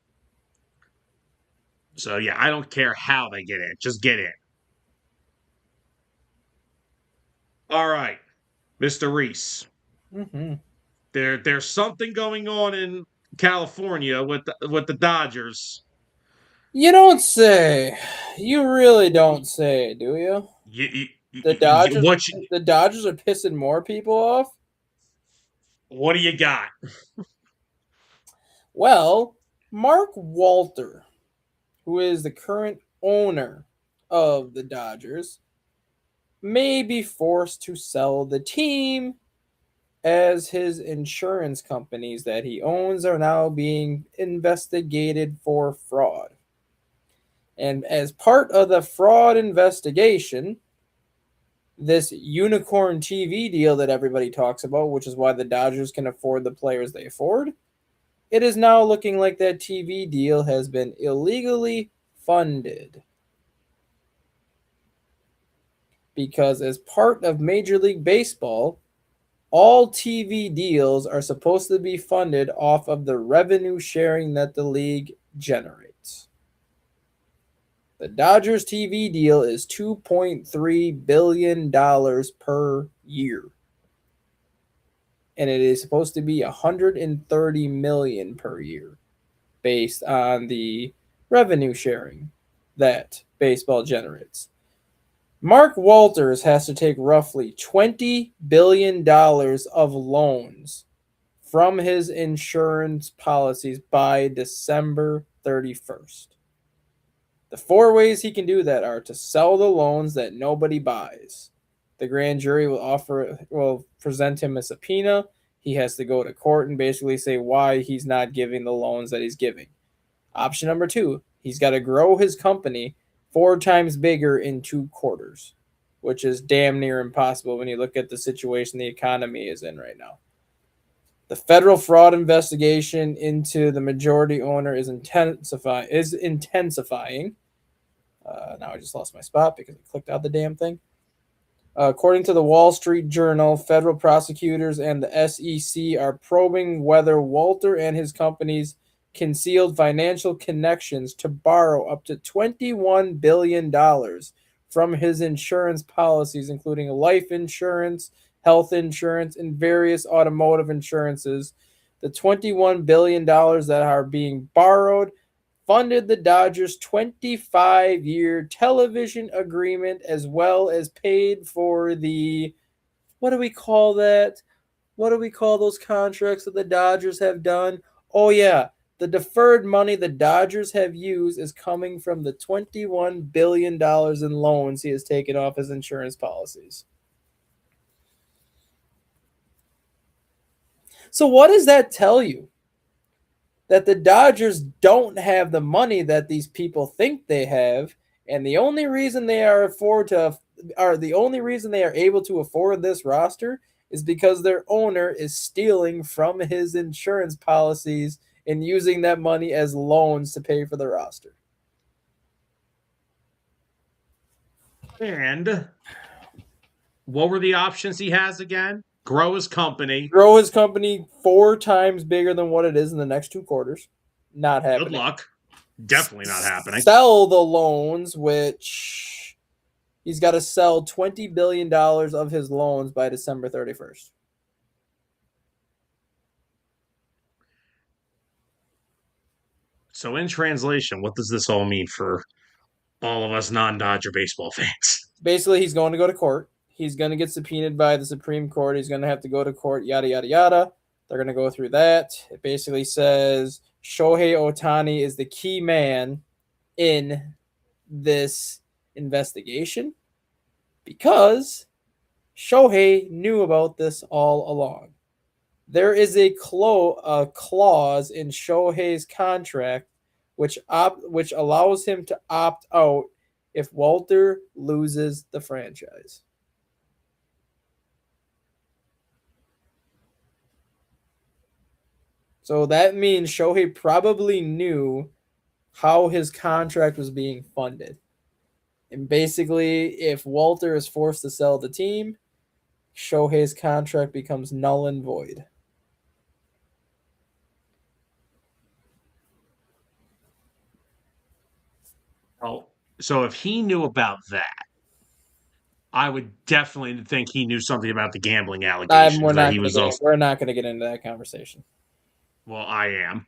So yeah, I don't care how they get in. Just get in. All right, Mr. Reese. Mm-hmm. There's something going on in California with the Dodgers. You don't say. You really don't say, do you? The Dodgers. What The Dodgers are pissing more people off. what do you got? Well, Mark Walter, who is the current owner of the Dodgers, may be forced to sell the team as his insurance companies that he owns are now being investigated for fraud. And as part of the fraud investigation, this unicorn TV deal that everybody talks about, which is why the Dodgers can afford the players they afford, it is now looking like that TV deal has been illegally funded. Because as part of Major League Baseball, all TV deals are supposed to be funded off of the revenue sharing that the league generates. The Dodgers TV deal is $2.3 billion per year. And it is supposed to be $130 million per year based on the revenue sharing that baseball generates. Mark Walters has to take roughly $20 billion of loans from his insurance policies by December 31st. The 4 ways he can do that are to sell the loans that nobody buys. The grand jury will present him a subpoena. He has to go to court and basically say why he's not giving the loans that he's giving. Option number 2, he's got to grow his company 4 times bigger in 2 quarters, which is damn near impossible when you look at the situation the economy is in right now. The federal fraud investigation into the majority owner is intensifying. Now I just lost my spot because I clicked out the damn thing. According to the Wall Street Journal, federal prosecutors and the SEC are probing whether Walter and his companies concealed financial connections to borrow up to $21 billion from his insurance policies, including life insurance, health insurance, and various automotive insurances. The $21 billion that are being borrowed funded the Dodgers' 25-year television agreement, as well as paid for the, what do we call that? What do we call those contracts that the Dodgers have done? Oh, yeah. The deferred money the Dodgers have used is coming from the $21 billion in loans he has taken off his insurance policies. So, what does that tell you? That the Dodgers don't have the money that these people think they have, and the only reason they are able to afford this roster is because their owner is stealing from his insurance policies and using that money as loans to pay for the roster. And what were the options he has again? Grow his company. Grow his company 4 times bigger than what it is in the next 2 quarters. Not Good happening. luck. Definitely not happening. Sell the loans, which he's got to sell $20 billion of his loans by December 31st. So, in translation, what does this all mean for all of us non-Dodger baseball fans? Basically, he's going to go to court. He's going to get subpoenaed by the Supreme Court. He's going to have to go to court, yada, yada, yada. They're going to go through that. It basically says Shohei Ohtani is the key man in this investigation because Shohei knew about this all along. There is a clause in Shohei's contract which allows him to opt out if Walter loses the franchise. So that means Shohei probably knew how his contract was being funded. And basically, if Walter is forced to sell the team, Shohei's contract becomes null and void. Oh, so if he knew about that, I would definitely think he knew something about the gambling We're allegations that not he going to was get it. also. We're not going to get into that conversation. Well, I am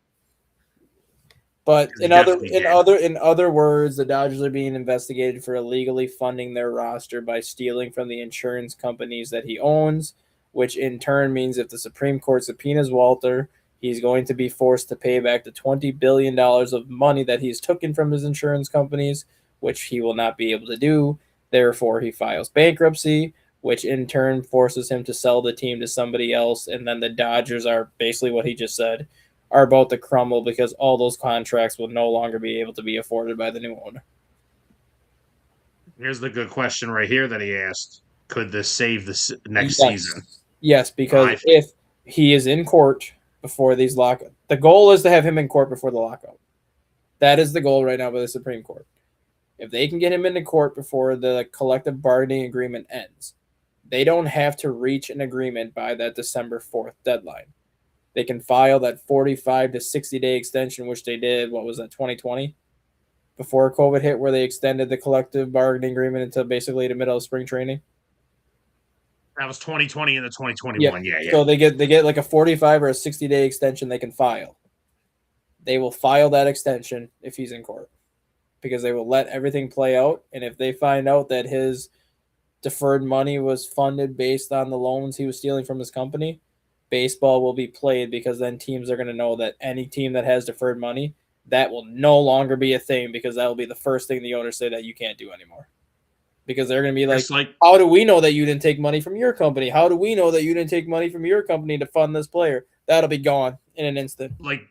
But because he definitely did. in other words, the Dodgers are being investigated for illegally funding their roster by stealing from the insurance companies that he owns, which in turn means if the Supreme Court subpoenas Walter, he's going to be forced to pay back the $20 billion of money that he's taken from his insurance companies, which he will not be able to do. Therefore, he files bankruptcy, which in turn forces him to sell the team to somebody else, and then the Dodgers are basically what he just said are about to crumble because all those contracts will no longer be able to be afforded by the new owner. Here's the good question right here that he asked: could this save the next season? Yes, because I if he is in court before these lockout, the goal is to have him in court before the lockout. That is the goal right now by the Supreme Court. If they can get him into court before the collective bargaining agreement ends, they don't have to reach an agreement by that December 4th deadline. They can file that 45 to 60-day extension, which they did, what was that, 2020? Before COVID hit, where they extended the collective bargaining agreement until basically the middle of spring training. that was 2020 and the Yeah. 2021. Yeah, yeah. So they get like a 45 or a 60-day extension they can file. They will file that extension if he's in court because they will let everything play out. And if they find out that his deferred money was funded based on the loans he was stealing from his company, baseball will be played because then teams are going to know that any team that has deferred money, that will no longer be a thing because that will be the first thing the owners say that you can't do anymore. Because they're going to be like, Just like how do we know that you didn't take money from your company? How do we know that you didn't take money from your company to fund this player? That'll be gone in an instant. like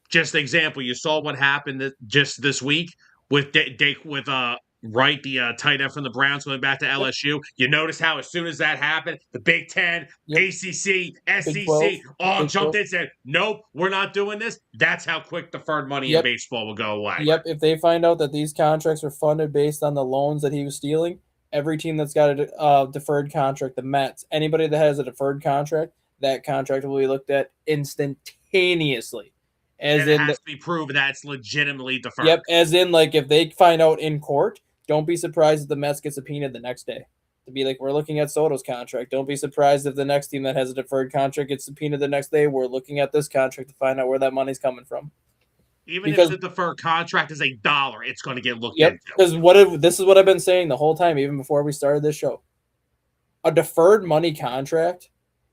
just example, you saw what happened just this week with with Wright, the tight end from the Browns, going back to Yep. LSU. You notice how as soon as that happened, the Big Ten, Yep. ACC, Big 12. SEC all Big jumped 12. in and said, "Nope, we're not doing this." That's how quick deferred money in Yep. baseball will go away. Yep. If they find out that these contracts are funded based on the loans that he was stealing, every team that's got a deferred contract, the Mets, anybody that has a deferred contract, that contract will be looked at instantaneously. As And it in, has to be proven that it's legitimately deferred. yep, as in like if they find out in court, don't be surprised if the Mets get subpoenaed the next day. To be like, we're looking at Soto's contract. Don't be surprised if the next team that has a deferred contract gets subpoenaed the next day. We're looking at this contract to find out where that money's coming from. Even if Because the deferred contract is $1, it's going to get looked yep, into. because this is what I've been saying the whole time, even before we started this show. A deferred money contract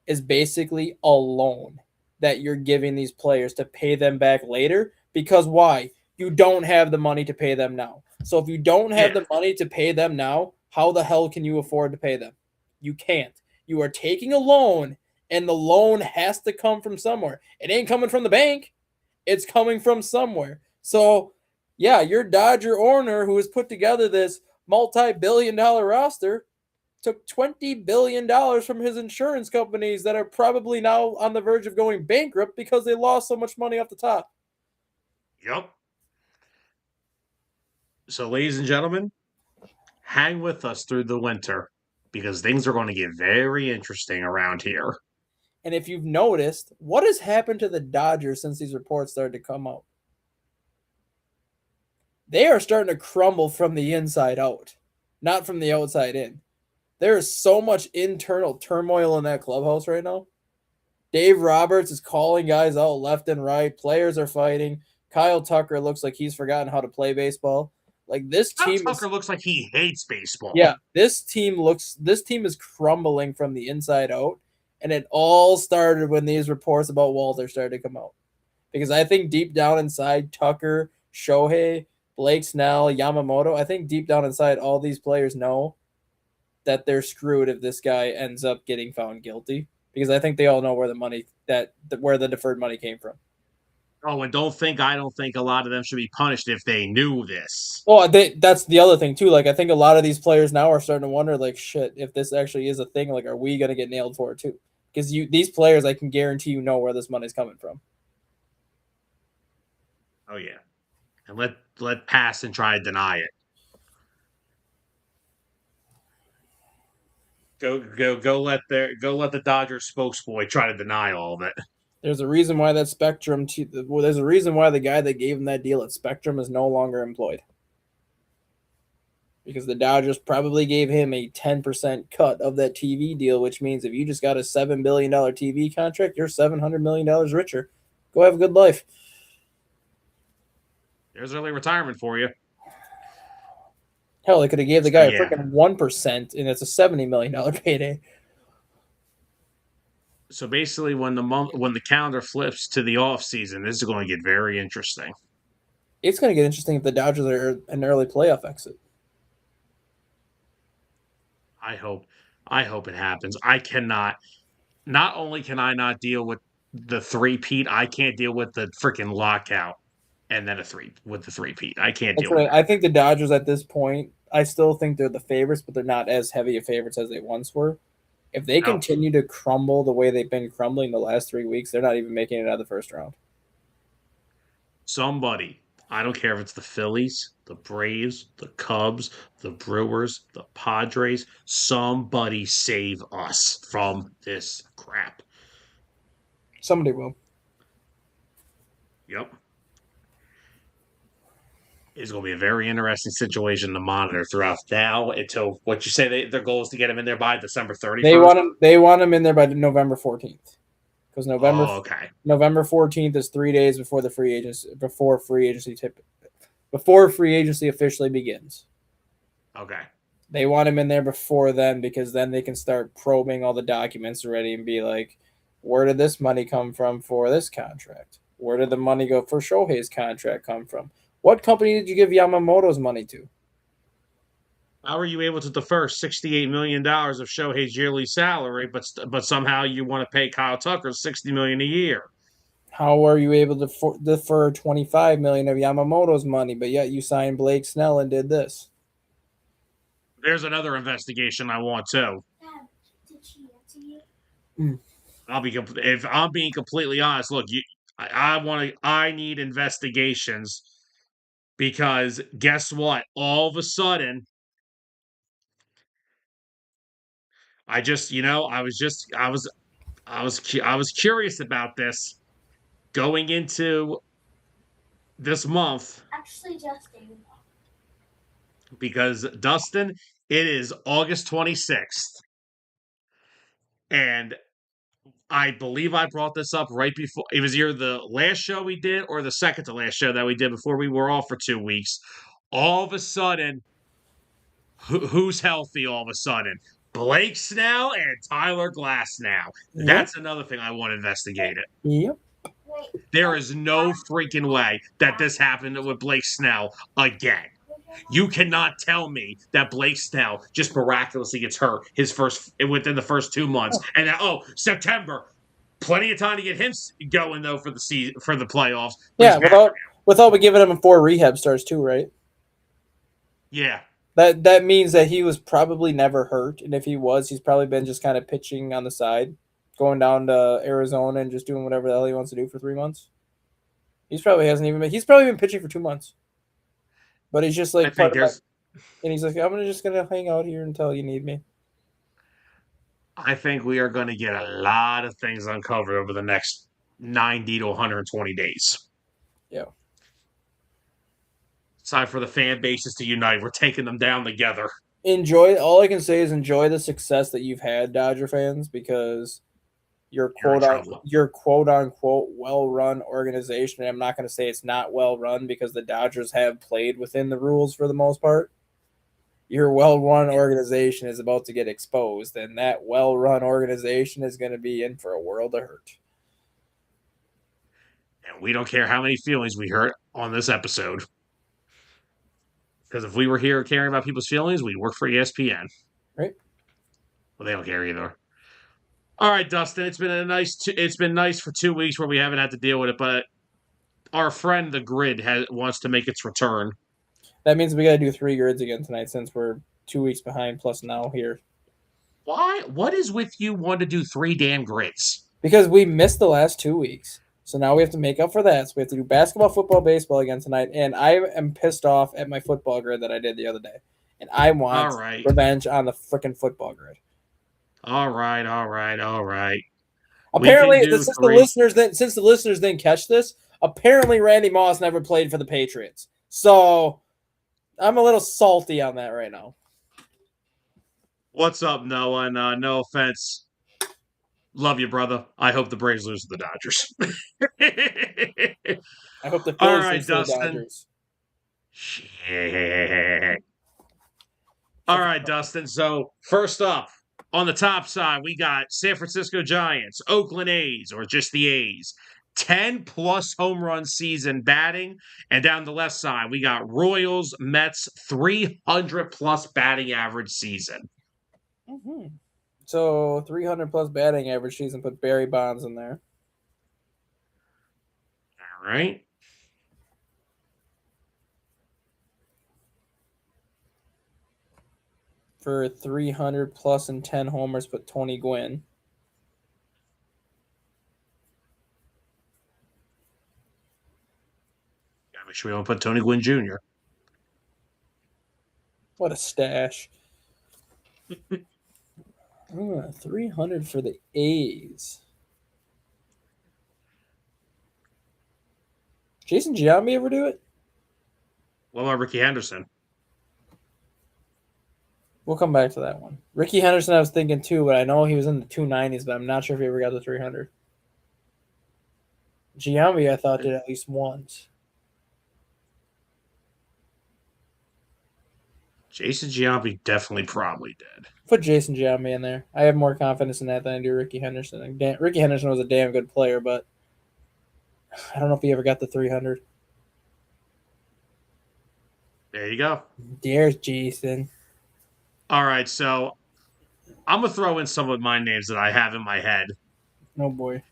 is basically a loan that you're giving these players to pay them back later. Because why? You don't have the money to pay them now. So if you don't have Yeah, the money to pay them now, how the hell can you afford to pay them? You can't. You are taking a loan, and the loan has to come from somewhere. It ain't coming from the bank. It's coming from somewhere. So, yeah, your Dodger owner who has put together this multi-billion-dollar roster took $20 billion from his insurance companies that are probably now on the verge of going bankrupt because they lost so much money off the top. yep. So, ladies and gentlemen, hang with us through the winter because things are going to get very interesting around here. And if you've noticed, what has happened to the Dodgers since these reports started to come out? They are starting to crumble from the inside out, not from the outside in. There is so much internal turmoil in that clubhouse right now. Dave Roberts is calling guys out left and right. Players are fighting. Kyle Tucker looks like he's forgotten how to play baseball. Like this Kyle team is Tucker looks like he hates baseball. yeah, this team is crumbling from the inside out. And it all started when these reports about Walter started to come out. Because I think deep down inside, Tucker, Shohei, Blake Snell, Yamamoto, I think deep down inside all these players know that they're screwed if this guy ends up getting found guilty. Because I think they all know where the money where the deferred money came from. Oh, and I don't think a lot of them should be punished if they knew this. Well, that's the other thing too. Like I think a lot of these players now are starting to wonder, like, shit, if this actually is a thing, like, are we gonna get nailed for it too? Because these players, I can guarantee you know where this money's coming from. Oh yeah, and let pass and try to deny it. Go let the Dodgers spokesboy try to deny all of it. There's a reason why that Spectrum. Well, there's a reason why the guy that gave him that deal at Spectrum is no longer employed. Because the Dodgers probably gave him a 10% cut of that TV deal, which means if you just got a $7 billion TV contract, you're $700 million richer. Go have a good life. There's early retirement for you. Hell, they could have gave the So guy a yeah. freaking 1%, and it's a $70 million payday. So basically, when the calendar flips to the off season, this is going to get very interesting. It's going to get interesting if the Dodgers are an early playoff exit. I hope. I hope it happens. I cannot. Not only can I not deal with the three-peat, I can't deal with the freaking lockout and then the three-peat. I can't That's deal with right. I that. think the Dodgers at this point, I still think they're the favorites, but they're not as heavy of favorites as they once were. If they No, continue to crumble the way they've been crumbling the last 3 weeks, they're not even making it out of the first round. somebody. I don't care if it's the Phillies, the Braves, the Cubs, the Brewers, the Padres. Somebody save us from this crap. Somebody will. Yep. It's going to be a very interesting situation to monitor throughout now until what you say their goal is to get him in there by December They 31st. want him. They want him in there by November 14th, because Oh, okay. November 14th is 3 days before the before free agency officially begins. Okay. They want him in there before then because then they can start probing all the documents already and be like, where did this money come from for this contract? Where did the money go for Shohei's contract come from? What company did you give Yamamoto's money to? How are you able to defer $68 million of Shohei's yearly salary, but somehow you want to pay Kyle Tucker $60 million a year? How are you able to defer 25 million of Yamamoto's money, but yet you signed Blake Snell and did this? There's another investigation I want too. Mm. If I'm being completely honest. Look, I need investigations because guess what? All of a sudden, I was curious about this going into this month because Dustin, it is August 26th, and I believe I brought this up right before it was either the last show we did or the second to last show that we did before we were off for 2 weeks. All of a sudden, who's healthy? All of a sudden, Blake Snell and Tyler Glass. Now Yep. that's another thing I want investigated. Yep. There is no freaking way that this happened with Blake Snell again. You cannot tell me that Blake Snell just miraculously gets hurt within the first 2 months, and September, plenty of time to get him going though for the season for the playoffs. Yeah, without we giving him 4 rehab starts too, right? Yeah, That means that he was probably never hurt, and if he was, he's probably been just kind of pitching on the side, going down to Arizona and just doing whatever the hell he wants to do for 3 months. He's probably been pitching for 2 months, but he's just like and he's like, I'm just gonna hang out here until you need me. I think we are going to get a lot of things uncovered over the next 90 to 120 days. Yeah. It's time for the fan bases to unite. We're taking them down together. All I can say is enjoy the success that you've had, Dodger fans, because your quote unquote well run organization. And I'm not going to say it's not well run because the Dodgers have played within the rules for the most part. Your well run organization is about to get exposed, and that well run organization is going to be in for a world of hurt. And we don't care how many feelings we hurt on this episode. Because if we were here caring about people's feelings, we'd work for ESPN. Right. Well, they don't care either. All right, Dustin. It's been nice for 2 weeks where we haven't had to deal with it, but our friend the Grid wants to make its return. That means we got to do 3 grids again tonight since we're 2 weeks behind plus now here. Why? What is with you want to do 3 damn grids? Because we missed the last 2 weeks. So now we have to make up for that. So we have to do basketball, football, baseball again tonight. And I am pissed off at my football grid that I did the other day. And I want revenge on the freaking football grid. All right, all right, all right. We can Apparently, do since the three. listeners didn't catch this, apparently Randy Moss never played for the Patriots. So I'm a little salty on that right now. What's up, Noah? And no offense. Love you, brother. I hope the Braves lose to the Dodgers. I hope the All Phillies right, lose to the Dustin. Dodgers. Shit. All So right, Dustin. So, first up, on the top side, we got San Francisco Giants, Oakland A's, or just the A's. 10 plus home run season batting. And down the left side, we got Royals, Mets, 300 plus batting average season. mm-hmm. So 300 plus batting average season. Put Barry Bonds in there All right. for 300 plus and 10 homers. Put Tony Gwynn. Gotta make sure we don't put Tony Gwynn Jr. What a stash! 300 for the A's. Jason Giambi ever do it? What about Ricky Henderson? We'll come back to that one. Ricky Henderson, I was thinking too, but I know he was in the 290s, but I'm not sure if he ever got the 300. Giambi, I thought, did at least once. Jason Giambi definitely probably did. Put Jason Giambi in there. I have more confidence in that than I do Ricky Henderson. Ricky Henderson was a damn good player, but I don't know if he ever got the 300. There you go. There's Jason. All right, so I'm gonna throw in some of my names that I have in my head. Oh boy.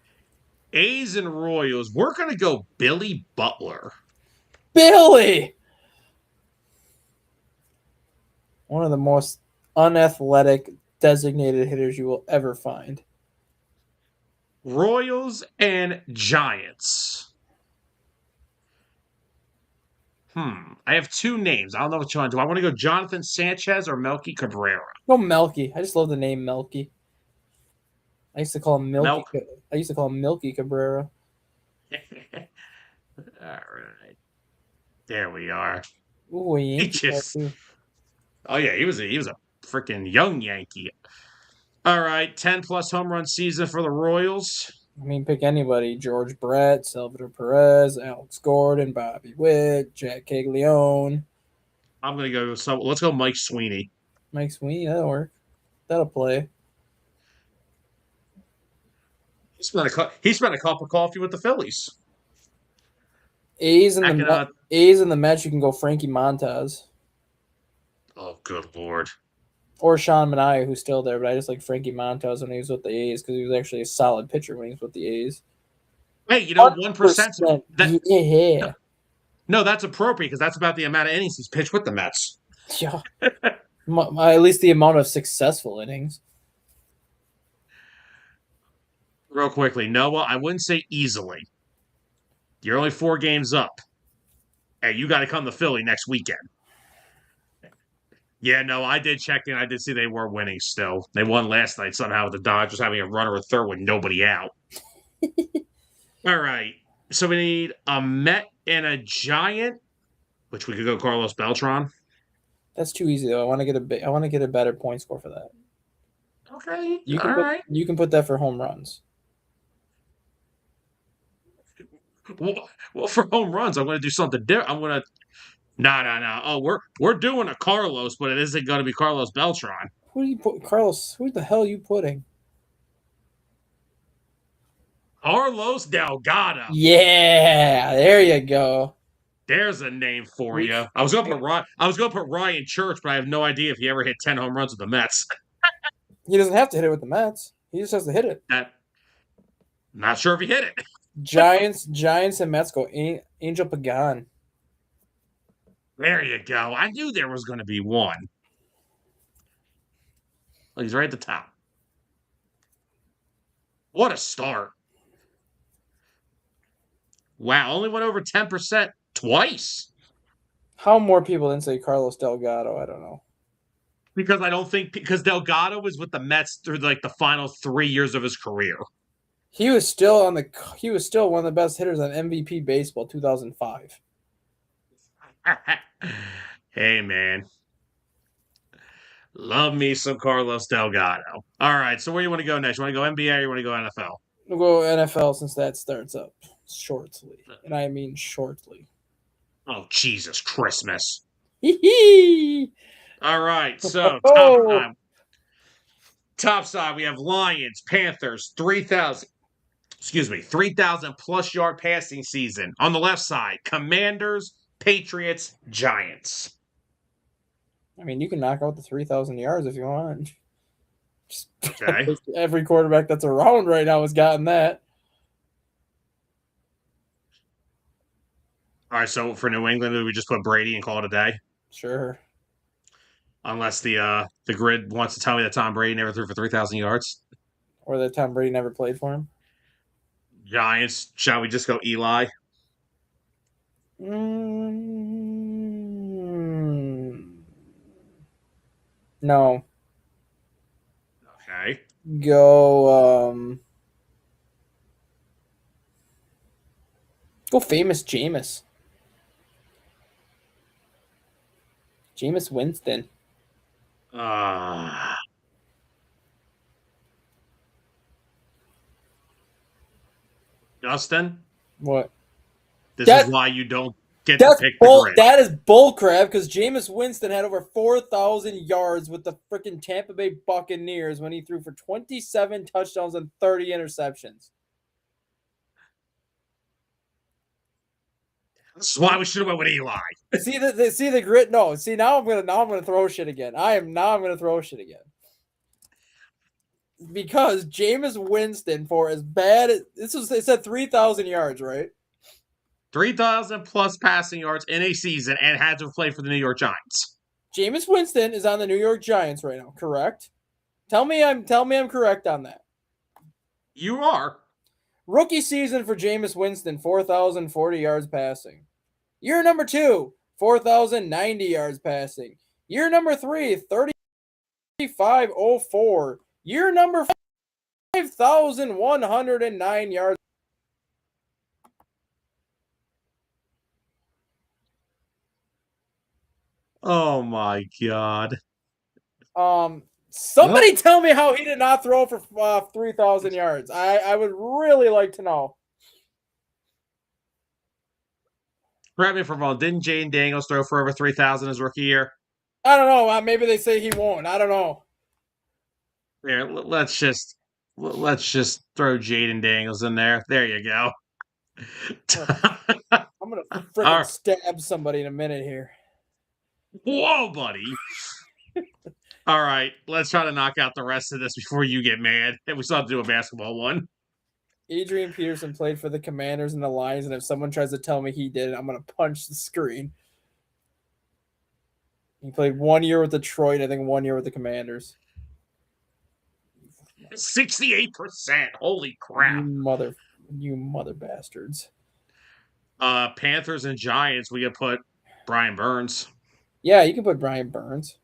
A's and Royals. We're gonna go Billy Butler. Billy! One of the most unathletic designated hitters you will ever find. Royals and Giants. I have two names. I don't know which one. Do I want to go Jonathan Sanchez or Melky Cabrera? Go Melky. I just love the name Melky. I used to call him Milky. Melk. I used to call him Milky Cabrera. All right. There we are. Ooh, a He Yankee guy just too. Oh yeah, he was a freaking young Yankee. All right, 10 plus home run season for the Royals. I mean, pick anybody: George Brett, Salvador Perez, Alex Gordon, Bobby Witt, Jack Caglione, I'm gonna go. So let's go, Mike Sweeney. Mike Sweeney. That'll work. That'll play. He spent a cup of coffee with the Phillies. A's in Back the in A's in the Mets. You can go Frankie Montas oh good lord. or Sean Manaea, who's still there. But I just like Frankie Montas when he was with the A's because he was actually a solid pitcher when he was with the A's. Hey, 1%. 100%. That Yeah. no, that's appropriate because that's about the amount of innings he's pitched with the Mets. Yeah. At least the amount of successful innings. Real quickly, Noah, I wouldn't say easily. You're only 4 games up. Hey, you got to come to Philly next weekend. Yeah, no, I did check in. I did see they were winning still. They won last night somehow with the Dodgers having a runner at third with nobody out. All right. So we need a Met and a Giant, which we could go Carlos Beltran. That's too easy though. I want to get a better point score for that. Okay. You All can right. you can put that for home runs. Well, for home runs, I'm going to do something different. I'm going to no. Oh, we're doing a Carlos, but it isn't going to be Carlos Beltran. Who do you put, Carlos? Who the hell are you putting? Carlos Delgado. Yeah, there you go. There's a name for We, you. I was going to put Ryan Church, but I have no idea if he ever hit 10 home runs with the Mets. he doesn't have to hit it with the Mets. He just has to hit it. Not sure if he hit it. Giants, and Mets go Angel Pagan. There you go. I knew there was going to be one. Well, he's right at the top. What a start. Wow, only went over 10% twice. How more people didn't say Carlos Delgado? I don't know. because I don't think because Delgado was with the Mets through like the final 3 years of his career. He was still on the. He was still one of the best hitters on MVP baseball 2005. Hey man, love me some Carlos Delgado. All right, so where you want to go next? You want to go NBA or you want to go NFL? We'll go NFL since that starts up shortly, and I mean shortly. Oh Jesus Christmas! Hee hee. All right, so Oh, top side we have Lions, Panthers, 3,000. Excuse me, 3,000 plus yard passing season. On the left side, Commanders, Patriots, Giants. I mean, you can knock out the 3,000 yards if you want. Just Okay. every quarterback that's around right now has gotten that. All right, so for New England, we just put Brady and call it a day. Sure. Unless the grid wants to tell me that Tom Brady never threw for 3,000 yards. Or that Tom Brady never played for him. Giants, shall we just go Eli? Mm, no. Okay. Go go famous Jameis. Jameis Winston. Uh, Justin, What? this is That why you don't get to that's pick the bull grid. that is bull crap because Jameis Winston had over 4,000 yards with the freaking Tampa Bay Buccaneers when he threw for 27 touchdowns and 30 interceptions. This is why we should have went with Eli. See the grit. No, see now I'm gonna throw shit again. I'm gonna throw shit again because Jameis Winston for as bad as they said 3,000 yards, right? 3,000 plus passing yards in a season and had to play for the New York Giants. Jameis Winston is on the New York Giants right now, correct? Tell me I'm correct on that. You are. Rookie season for Jameis Winston, 4,040 yards passing. Year number 2, 4,090 yards passing. Year number 3, 3,504. Year number 5,109 yards. Oh my God. Well, Somebody tell me how he did not throw for 3,000 yards. I would really like to know. correct me if I'm wrong. Didn't Jane Daniels throw for over 3,000 his rookie year? I don't know. Maybe they say he won't. I don't know. Here, let's just throw Jaden Daniels in there. There you go. I'm gonna All freaking right. stab somebody in a minute here. Whoa, buddy. All right, let's try to knock out the rest of this before you get mad. And we still have to do a basketball one. Adrian Peterson played for the Commanders and the Lions, and if someone tries to tell me he did it, I'm gonna punch the screen. He played 1 year with Detroit, I think 1 year with the Commanders. 68%. Holy crap. You mother bastards. Panthers and Giants, we could put Brian Burns. Yeah, you can put Brian Burns.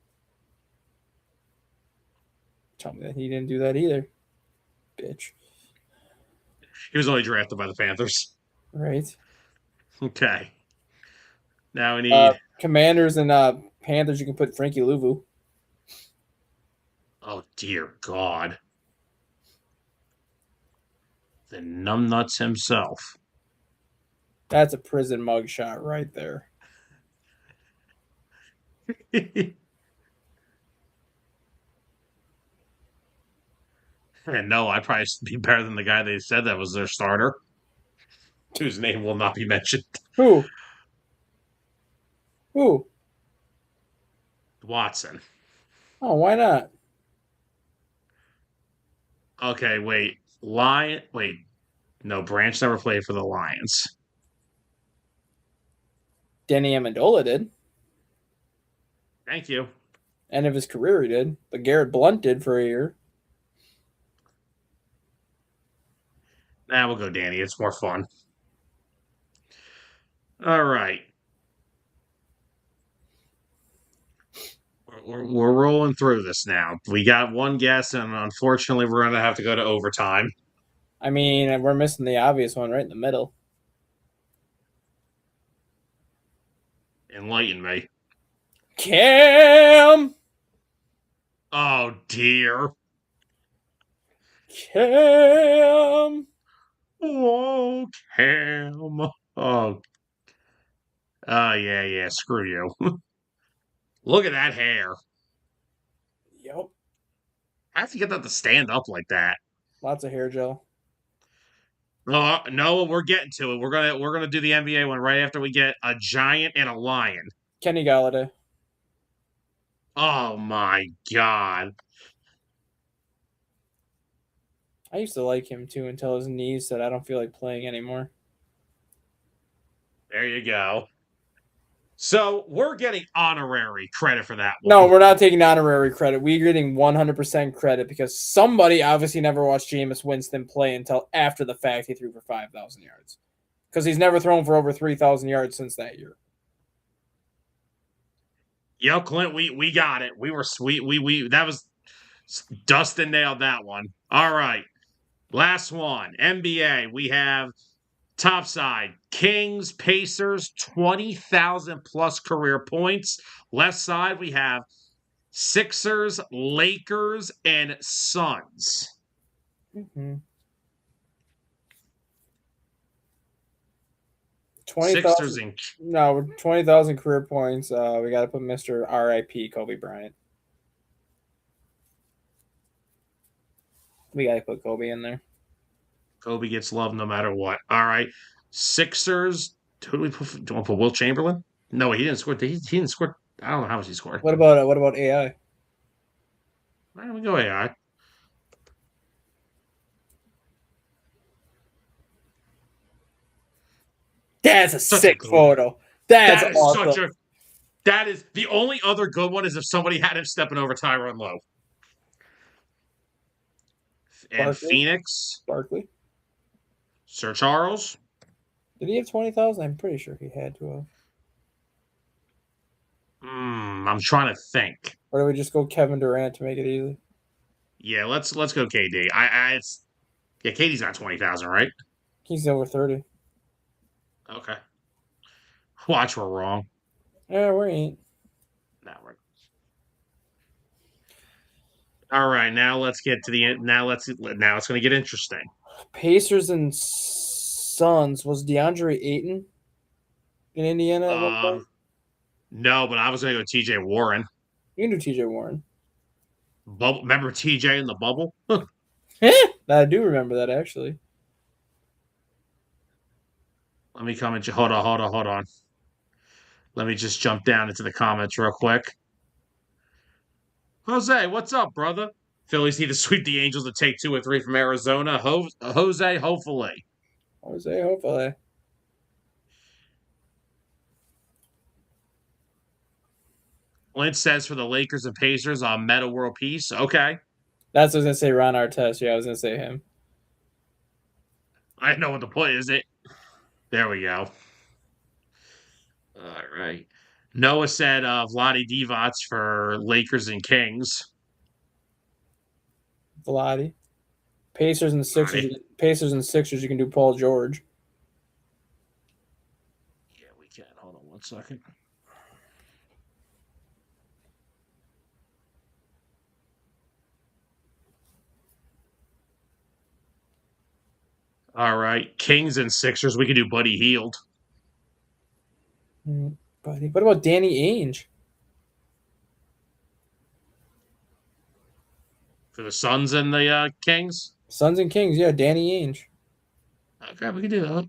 Tell me that he didn't do that either. Bitch. He was only drafted by the Panthers. Right? Okay. Now we need. Commanders and Panthers, you can put Frankie Louvu. Oh, dear God. The numbnuts himself. That's a prison mugshot right there. And no, I'd probably be better than the guy they said that was their starter, whose name will not be mentioned. Who? Who? Watson. Oh, why not? Okay, wait. Lion. Wait. No, Branch never played for the Lions. Danny Amendola did. Thank you. End of his career, he did. But Garrett Blunt did for a year. Nah, we'll go Danny. It's more fun. All right. We're rolling through this now. We got one guess, and unfortunately, we're going to have to go to overtime. I mean, we're missing the obvious one right in the middle. Enlighten me. Cam! Oh, dear. Cam! Whoa, Cam. Oh, yeah. Screw you. Look at that hair. Yep. How do you get that to stand up like that? Lots of hair gel. No, we're getting to it. We're gonna do the NBA one right after we get a giant and a lion. Kenny Galladay. Oh my god. I used to like him too until his knees said I don't feel like playing anymore. There you go. So we're getting honorary credit for that No, one. we're not taking honorary credit. We're getting 100% credit because somebody obviously never watched Jameis Winston play until after the fact he threw for 5,000 yards. Because he's never thrown for over 3,000 yards since that year. Yo, Clint, we got it. We were sweet. We that was Dustin nailed that one. All right. Last one. NBA. We have top side Kings, Pacers, 20,000 plus career points. Left side, we have Sixers, Lakers, and Suns. Mm-hmm. Sixers 20,000. and No, 20,000 career points. We got to put Mr. R.I.P. Kobe Bryant. We got to put Kobe in there. Kobe gets love no matter what. All right. Sixers. Who do we put? Do we put Will Chamberlain? No, he didn't score. He didn't score. I don't know how much he scored. What about AI? Why don't we go AI? That's a Such a sick good. photo. That's That is awesome. such a. That is the only other good one is if somebody had him stepping over Tyronn Lowe. And Barkley. Phoenix, Barkley. Sir Charles. Did he have 20,000? I'm pretty sure he had to have. I'm trying to think. Or do we just go Kevin Durant to make it easy? Yeah, let's go KD. KD's got 20,000, right? He's over 30. Okay. Watch, we're wrong. Yeah, we ain't. Now we're. All right, now let's get to the end. Now it's going to get interesting. Pacers and Suns. Was DeAndre Ayton in Indiana at one point? No, but I was going to go TJ Warren. You can do TJ Warren. Bubble. Remember TJ in the bubble? I do remember that actually. Let me comment. Hold on. Let me just jump down into the comments real quick. Jose, what's up, brother? Phillies need to sweep the Angels to take 2 or 3 from Arizona. Jose, hopefully. Jose, hopefully. Lynch says for the Lakers and Pacers on Meta World Peace. Okay. That's what I was gonna say. Ron Artest. Yeah, I was gonna say him. I know what the point is. There we go. All right. Noah said Vlade Divac for Lakers and Kings. Vladi. Pacers and Sixers. Vlade. Pacers and Sixers. You can do Paul George. Yeah, we can. Hold on 1 second. All right. Kings and Sixers. We could do Buddy Hield. Buddy. What about Danny Ainge? For the Suns and the Kings? Suns and Kings. Yeah, Danny Ainge. Okay, we can do that.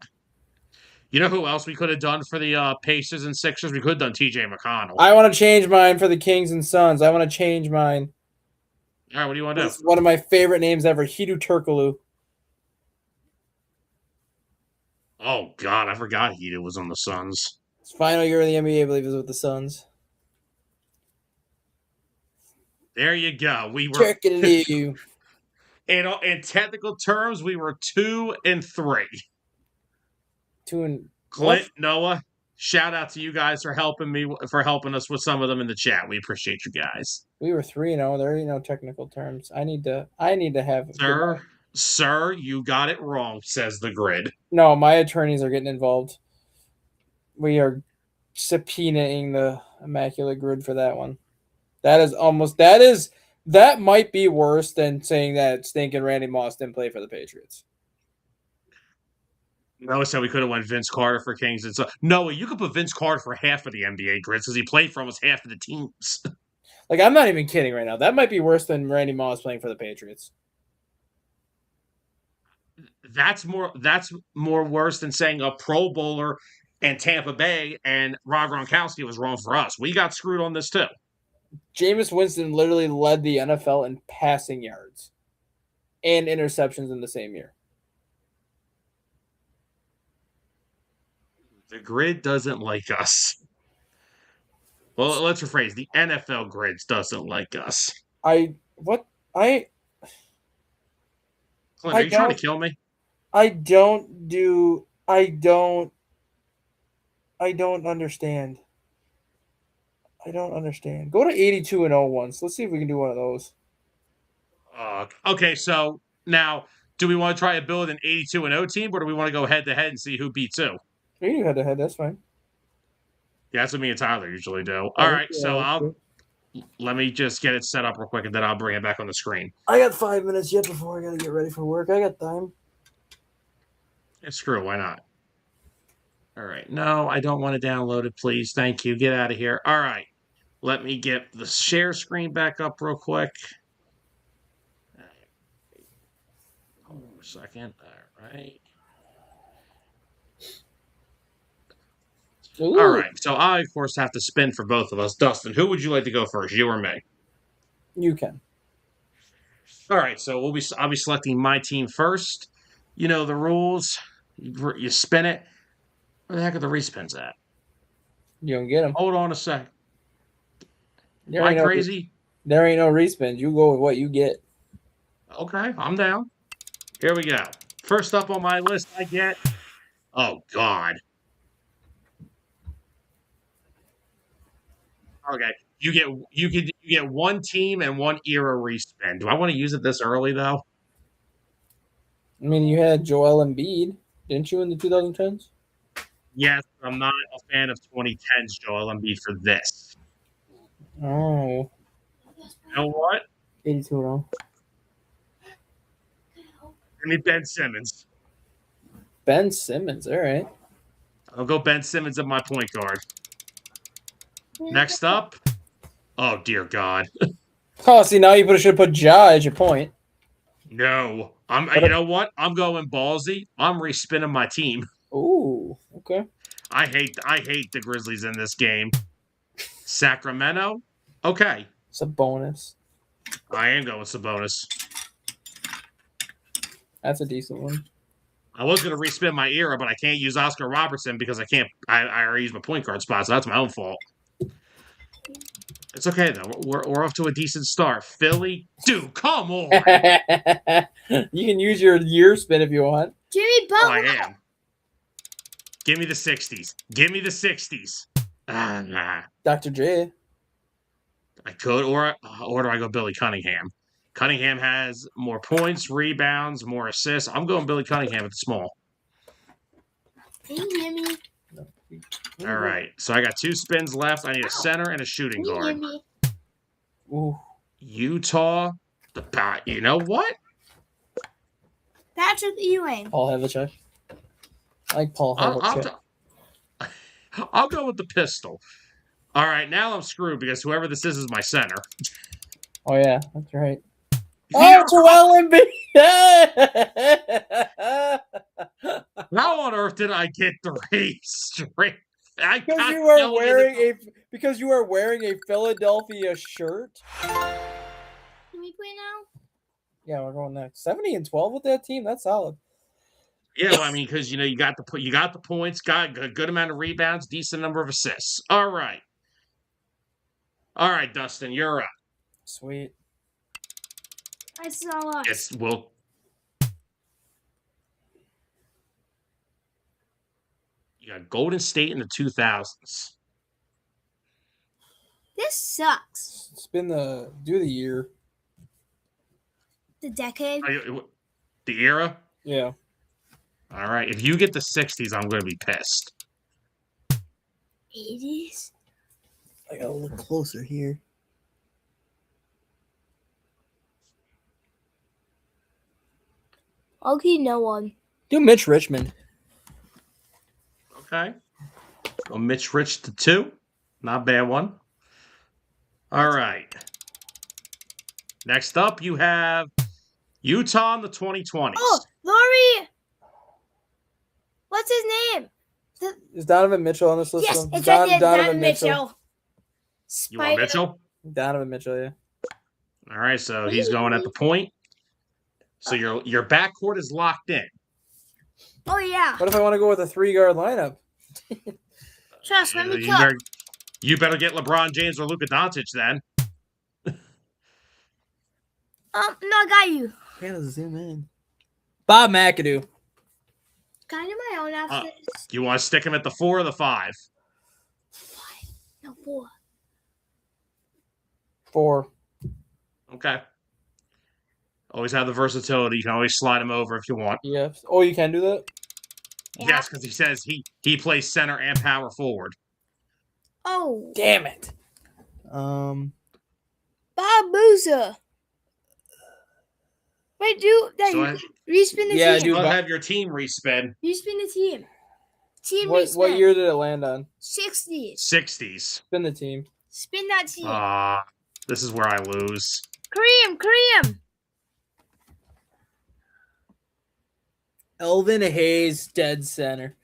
You know who else we could have done for the Pacers and Sixers? We could have done TJ McConnell. I want to change mine for the Kings and Suns. I want to change mine. All right, what do you want to do? It's one of my favorite names ever, Hidu Turkoglu. Oh, God, I forgot he was on the Suns. His final year in the NBA, I believe, is with the Suns. There you go. We were in technical terms, we were 2 and 3. Two and Clint, what? Noah, shout out to you guys for helping us with some of them in the chat. We appreciate you guys. We were 3-0. There ain't no technical terms. I need to have Sir, you got it wrong, says the grid. No, my attorneys are getting involved. We are subpoenaing the Immaculate Grid for that one. That might be worse than saying that stinking Randy Moss didn't play for the Patriots. Noah said we could have went Vince Carter for Kings. And so, Noah, you could put Vince Carter for half of the NBA grids because he played for almost half of the teams. Like, I'm not even kidding right now. That might be worse than Randy Moss playing for the Patriots. That's more worse than saying a Pro Bowler and Tampa Bay and Rob Gronkowski was wrong for us. We got screwed on this too. Jameis Winston literally led the NFL in passing yards and interceptions in the same year. The grid doesn't like us. Well, let's rephrase. The NFL grids doesn't like us. Clint, are you trying to kill me? I don't understand. I don't understand. Go to 82-0 once. Let's see if we can do one of those. Okay, so now, do we want to try to build an 82-0 team, or do we want to go head-to-head and see who beats who? We can do head-to-head. That's fine. Yeah, that's what me and Tyler usually do. All right, so let me just get it set up real quick, and then I'll bring it back on the screen. I got 5 minutes yet before I got to get ready for work. I got time. Yeah, screw it. Why not? All right. No, I don't want to download it, please. Thank you. Get out of here. All right. Let me get the share screen back up real quick. Hold on a second. All right. Ooh. All right. So I, of course, have to spin for both of us. Dustin, who would you like to go first, you or me? You can. All right. So I'll be selecting my team first. You know the rules. You spin it. Where the heck are the respins at? You don't get them. Hold on a sec. Am I crazy? There ain't no respins. You go with what you get. Okay, I'm down. Here we go. First up on my list, I get. Oh God. Okay, you get one team and one era respin. Do I want to use it this early though? I mean, you had Joel Embiid, didn't you, in the 2010s? Yes, I'm not a fan of 2010's Joel Embiid for this. Oh. You know what? 82-0. Give me Ben Simmons. Ben Simmons, all right. I'll go Ben Simmons at my point guard. Next up. Oh dear God. Oh, see, now you should put Ja as your point. No. You know what? I'm going ballsy. I'm respinning my team. Ooh, okay. I hate the Grizzlies in this game. Sacramento? Okay. Sabonis. I am going Sabonis. That's a decent one. I was going to respin my era, but I can't use Oscar Robertson because I already used my point guard spot, so that's my own fault. It's okay, though. We're off to a decent start. Philly? Dude, come on! You can use your year spin if you want. Jimmy Butler! Oh, I am. Give me the 60s. Give me the 60s. Nah. Dr. J. I could, or do I go Billy Cunningham? Cunningham has more points, rebounds, more assists. I'm going Billy Cunningham at the small. Hey, Jimmy. All right. So I got 2 spins left. I need a center and a shooting guard. Ooh. Utah. You know what? Patrick Ewing. Paul Havlicek. I like Paul Havlicek. I'll go with the pistol. All right. Now I'm screwed because whoever this is my center. Oh, yeah. That's right. Oh, Joel Embiid! How on earth did I get 3 straight? Because you are wearing a Philadelphia shirt. Can we play now? Yeah, we're going next. 70-12 with that team. That's solid. Yeah, well, I mean, because you got the points, got a good amount of rebounds, decent number of assists. All right, Dustin, you're up. Sweet. I saw us. Yes, well. You got Golden State in the 2000s. This sucks. Spin the year. The decade. The era? Yeah. All right. If you get the 60s, I'm going to be pissed. 80s. I gotta look closer here. Okay, no one. Do Mitch Richmond. Okay. Go Mitch Rich to 2. Not a bad one. All right. Next up, you have Utah in the 2020s. Oh, Lori. What's his name? Is Donovan Mitchell on this list? Yes, it's right there. Donovan Mitchell. You want Mitchell? Donovan Mitchell, yeah. All right, so he's going at the point. So your backcourt is locked in. Oh yeah. What if I want to go with a 3-guard lineup? Trust, let me cook. You better get LeBron James or Luka Doncic then. No, I got you. Gotta zoom in. Bob McAdoo. Can I do my own after this? Do you want to stick him at the 4 or the 5? 5. No, 4. 4. Okay. Always have the versatility. You can always slide him over if you want. Yes. Oh, you can do that? Yeah. Yes, because he says he plays center and power forward. Oh. Damn it. Bob Boozer. Wait, respin the Yeah, team. I'll have your team respin. Respin the team. Team What respin. year did it land on? 60s. 60s. Spin the team. Spin that team. This is where I lose. Kareem. Elvin Hayes, dead center.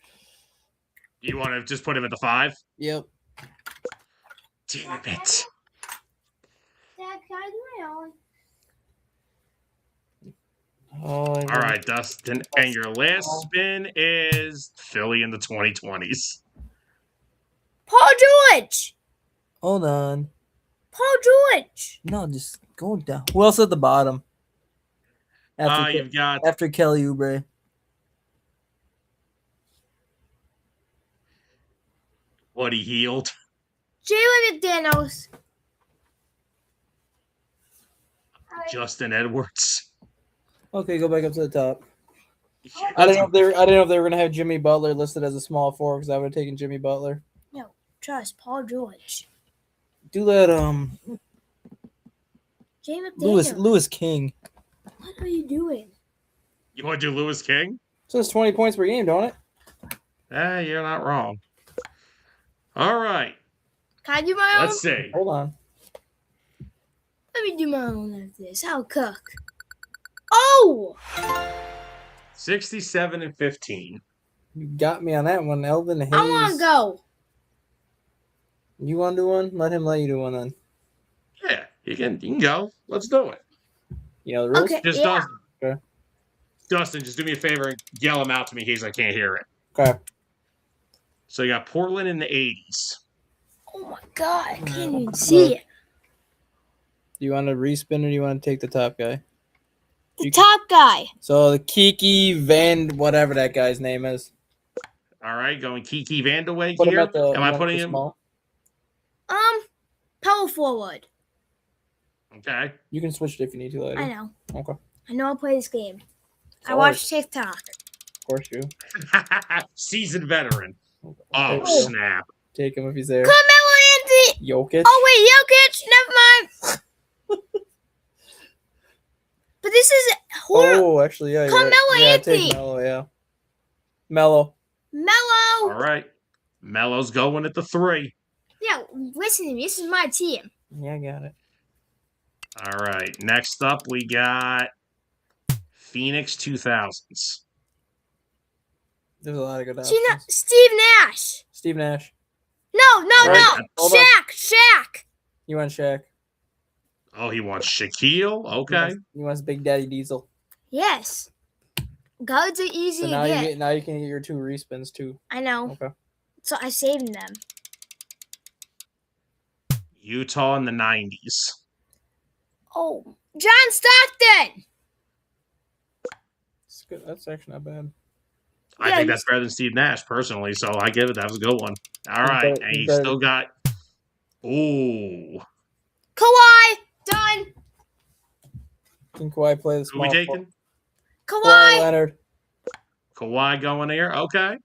You want to just put him at the 5? Yep. Damn it. Dad, can I do my own? Oh, All right, Dustin. And your last spin is Philly in the 2020s. Paul George. Hold on. Paul George. No, just go down. Who else at the bottom? You've got After Kelly Oubre. Buddy Hield. Jalen McDaniels. Justin Edwards. Okay, go back up to the top. I didn't know if they were gonna have Jimmy Butler listed as a small 4 because I would have taken Jimmy Butler. No, trust Paul George. Do that Jay McDaniels. Lewis King. What are you doing? You want to do Lewis King? So it's 20 points per game, don't it? You're not wrong. All right. Can I do my own? Let's see. Hold on. Let me do my own of this. I'll cook. Oh! 67 and 15. You got me on that one, Elvin Hayes. I want to go. You want to do one? Let him let you do one then. Yeah, you can go. Let's do it. You know the rules? Okay. Just Yeah. Dustin, just do me a favor and yell them out to me in case I can't hear it. Okay. So you got Portland in the 80s. Oh my god, I can't even see it. Do you want to respin or do you want to take the top guy? The top guy. So the Kiki Van, whatever that guy's name is. All right, going Kiki Vandeweghe Put him here. at the, Am I putting him? small? Power forward. Okay. You can switch it if you need to later. I know. Okay. I know I'll play this game. I Sorry. watch TikTok. Of course you. Seasoned veteran. Oh, Take- snap. Take him if he's there. Carmelo Anthony. Jokic. Oh wait, Jokic. Never mind. But this is horrible. Oh, actually, yeah. Carmelo Anthony. Take Melo, yeah. Melo. Mellow. All right. Melo's going at the 3. Yeah, listen to me. This is my team. Yeah, I got it. All right. Next up, we got Phoenix 2000s. There's a lot of good See, options. Steve Nash. Steve Nash. No. Right. Hold on. Shaq. You want Shaq. Oh, he wants Shaquille? Okay. He wants Big Daddy Diesel. Yes. Guards are easy So to now get. now you can get your 2 respins too. I know. Okay. So I saved them. Utah in the 90s. Oh, John Stockton. That's good. That's actually not bad. I think that's better than Steve Nash, personally, so I give it. That was a good one. All right, and you still got... Ooh. Kawhi, done. Can Kawhi play the Who we small forward? taking? Kawhi Leonard. Kawhi going there? Okay.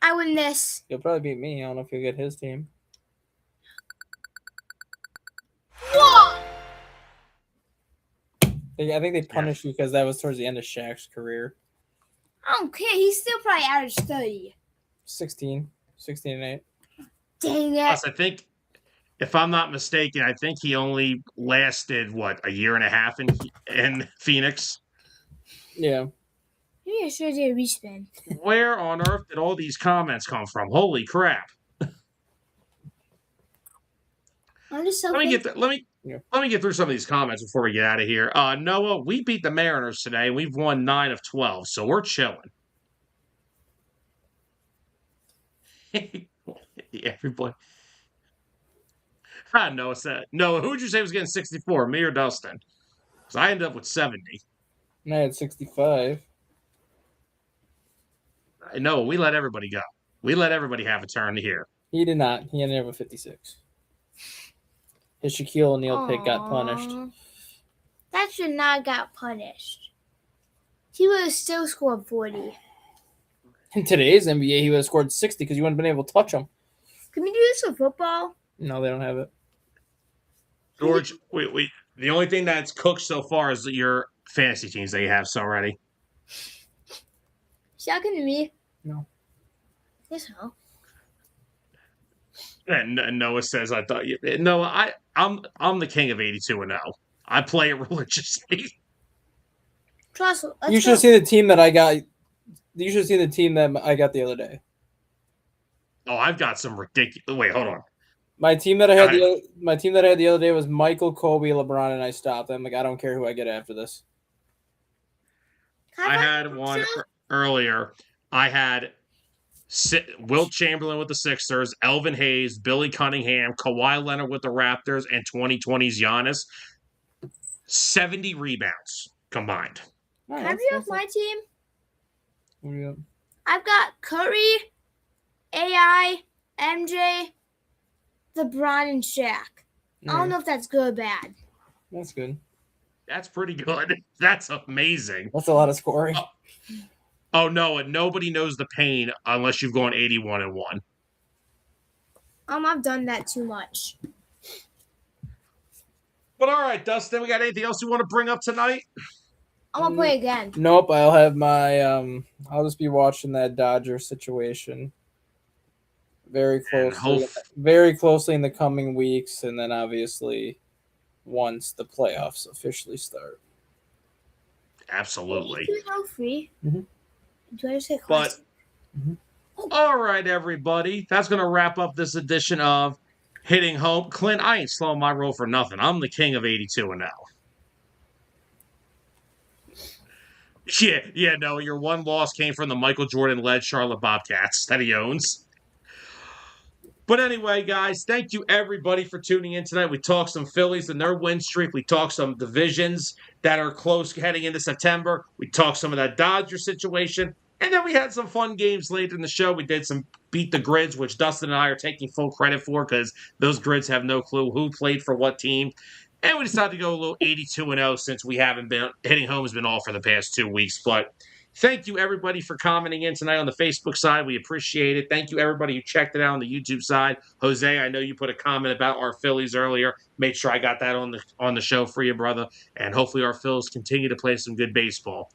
I win this. He'll probably beat me. I don't know if he'll get his team. Whoa! I think they punished you because that was towards the end of Shaq's career. I don't care. He still probably averaged 30. 16 and 8. Dang it. Plus, I think, if I'm not mistaken, I think he only lasted, a year and a half in Phoenix? Yeah. Maybe I should do a respin. Where on earth did all these comments come from? Holy crap. I'm just so Let me get through some of these comments before we get out of here. Noah, we beat the Mariners today. We've won 9 of 12, so we're chilling. Everybody. Noah said. Noah, who would you say was getting 64, me or Dustin? Because I ended up with 70. And I had 65. No, we let everybody go. We let everybody have a turn here. He did not. He ended up with 56. His Shaquille O'Neal pick got punished. That should not got punished. He would have still scored 40. In today's NBA, he would have scored 60 because you wouldn't have been able to touch him. Can we do this with football? No, they don't have it. George, wait. The only thing that's cooked so far is your fantasy teams that you have already. Shocking to me. No. Yes, no. And Noah says, "I thought you." Noah, I'm the king of 82-0. I play it religiously. Trust. You should have seen the team that I got. You should have seen the team that I got the other day. Oh, I've got some ridiculous. Wait, hold on. My team that I had the other day was Michael, Kobe, LeBron, and I stopped. I'm like, I don't care who I get after this. I had one earlier. I had Wilt Chamberlain with the Sixers, Elvin Hayes, Billy Cunningham, Kawhi Leonard with the Raptors, and 2020's Giannis. 70 rebounds combined. Have you have my team? What do you got? I've got Curry, AI, MJ, LeBron, and Shaq. I don't know if that's good or bad. That's good. That's pretty good. That's amazing. That's a lot of scoring. Oh no, and nobody knows the pain unless you've gone 81-1. I've done that too much. But all right, Dustin, we got anything else you want to bring up tonight? I'm gonna play again. Nope, I'll have my I'll just be watching that Dodger situation very closely in the coming weeks, and then obviously once the playoffs officially start. Absolutely. Do you know free? Mm-hmm. Do I just say But all right, everybody, that's gonna wrap up this edition of Hitting Home. Clint, I ain't slowing my roll for nothing. I'm the king of 82-0. Yeah, no, your one loss came from the Michael Jordan-led Charlotte Bobcats that he owns. But anyway, guys, thank you, everybody, for tuning in tonight. We talked some Phillies and their win streak. We talked some divisions that are close heading into September. We talked some of that Dodger situation. And then we had some fun games later in the show. We did some Beat the Grids, which Dustin and I are taking full credit for because those grids have no clue who played for what team. And we decided to go a little 82-0 since we haven't been hitting home has been off for the past 2 weeks. But thank you, everybody, for commenting in tonight on the Facebook side. We appreciate it. Thank you, everybody who checked it out on the YouTube side. Jose, I know you put a comment about our Phillies earlier. Made sure I got that on the show for you, brother. And hopefully our Phils continue to play some good baseball.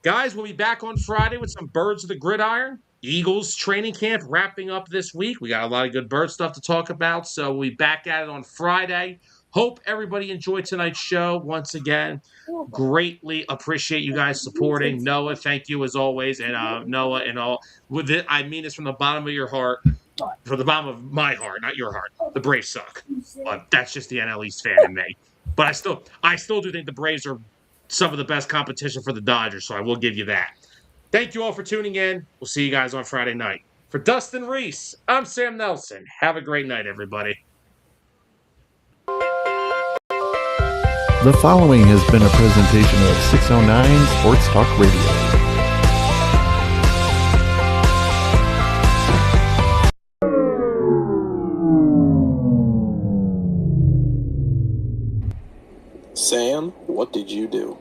Guys, we'll be back on Friday with some Birds of the Gridiron. Eagles training camp wrapping up this week. We got a lot of good bird stuff to talk about. So we'll be back at it on Friday. Hope everybody enjoyed tonight's show. Once again, greatly appreciate you guys supporting. Noah, thank you as always. And Noah and all. With it, I mean this from the bottom of your heart. From the bottom of my heart, not your heart. The Braves suck. But that's just the NL East fan in me. But I still do think the Braves are some of the best competition for the Dodgers, so I will give you that. Thank you all for tuning in. We'll see you guys on Friday night. For Dustin Reese, I'm Sam Nelson. Have a great night, everybody. The following has been a presentation of 609 Sports Talk Radio. Sam, what did you do?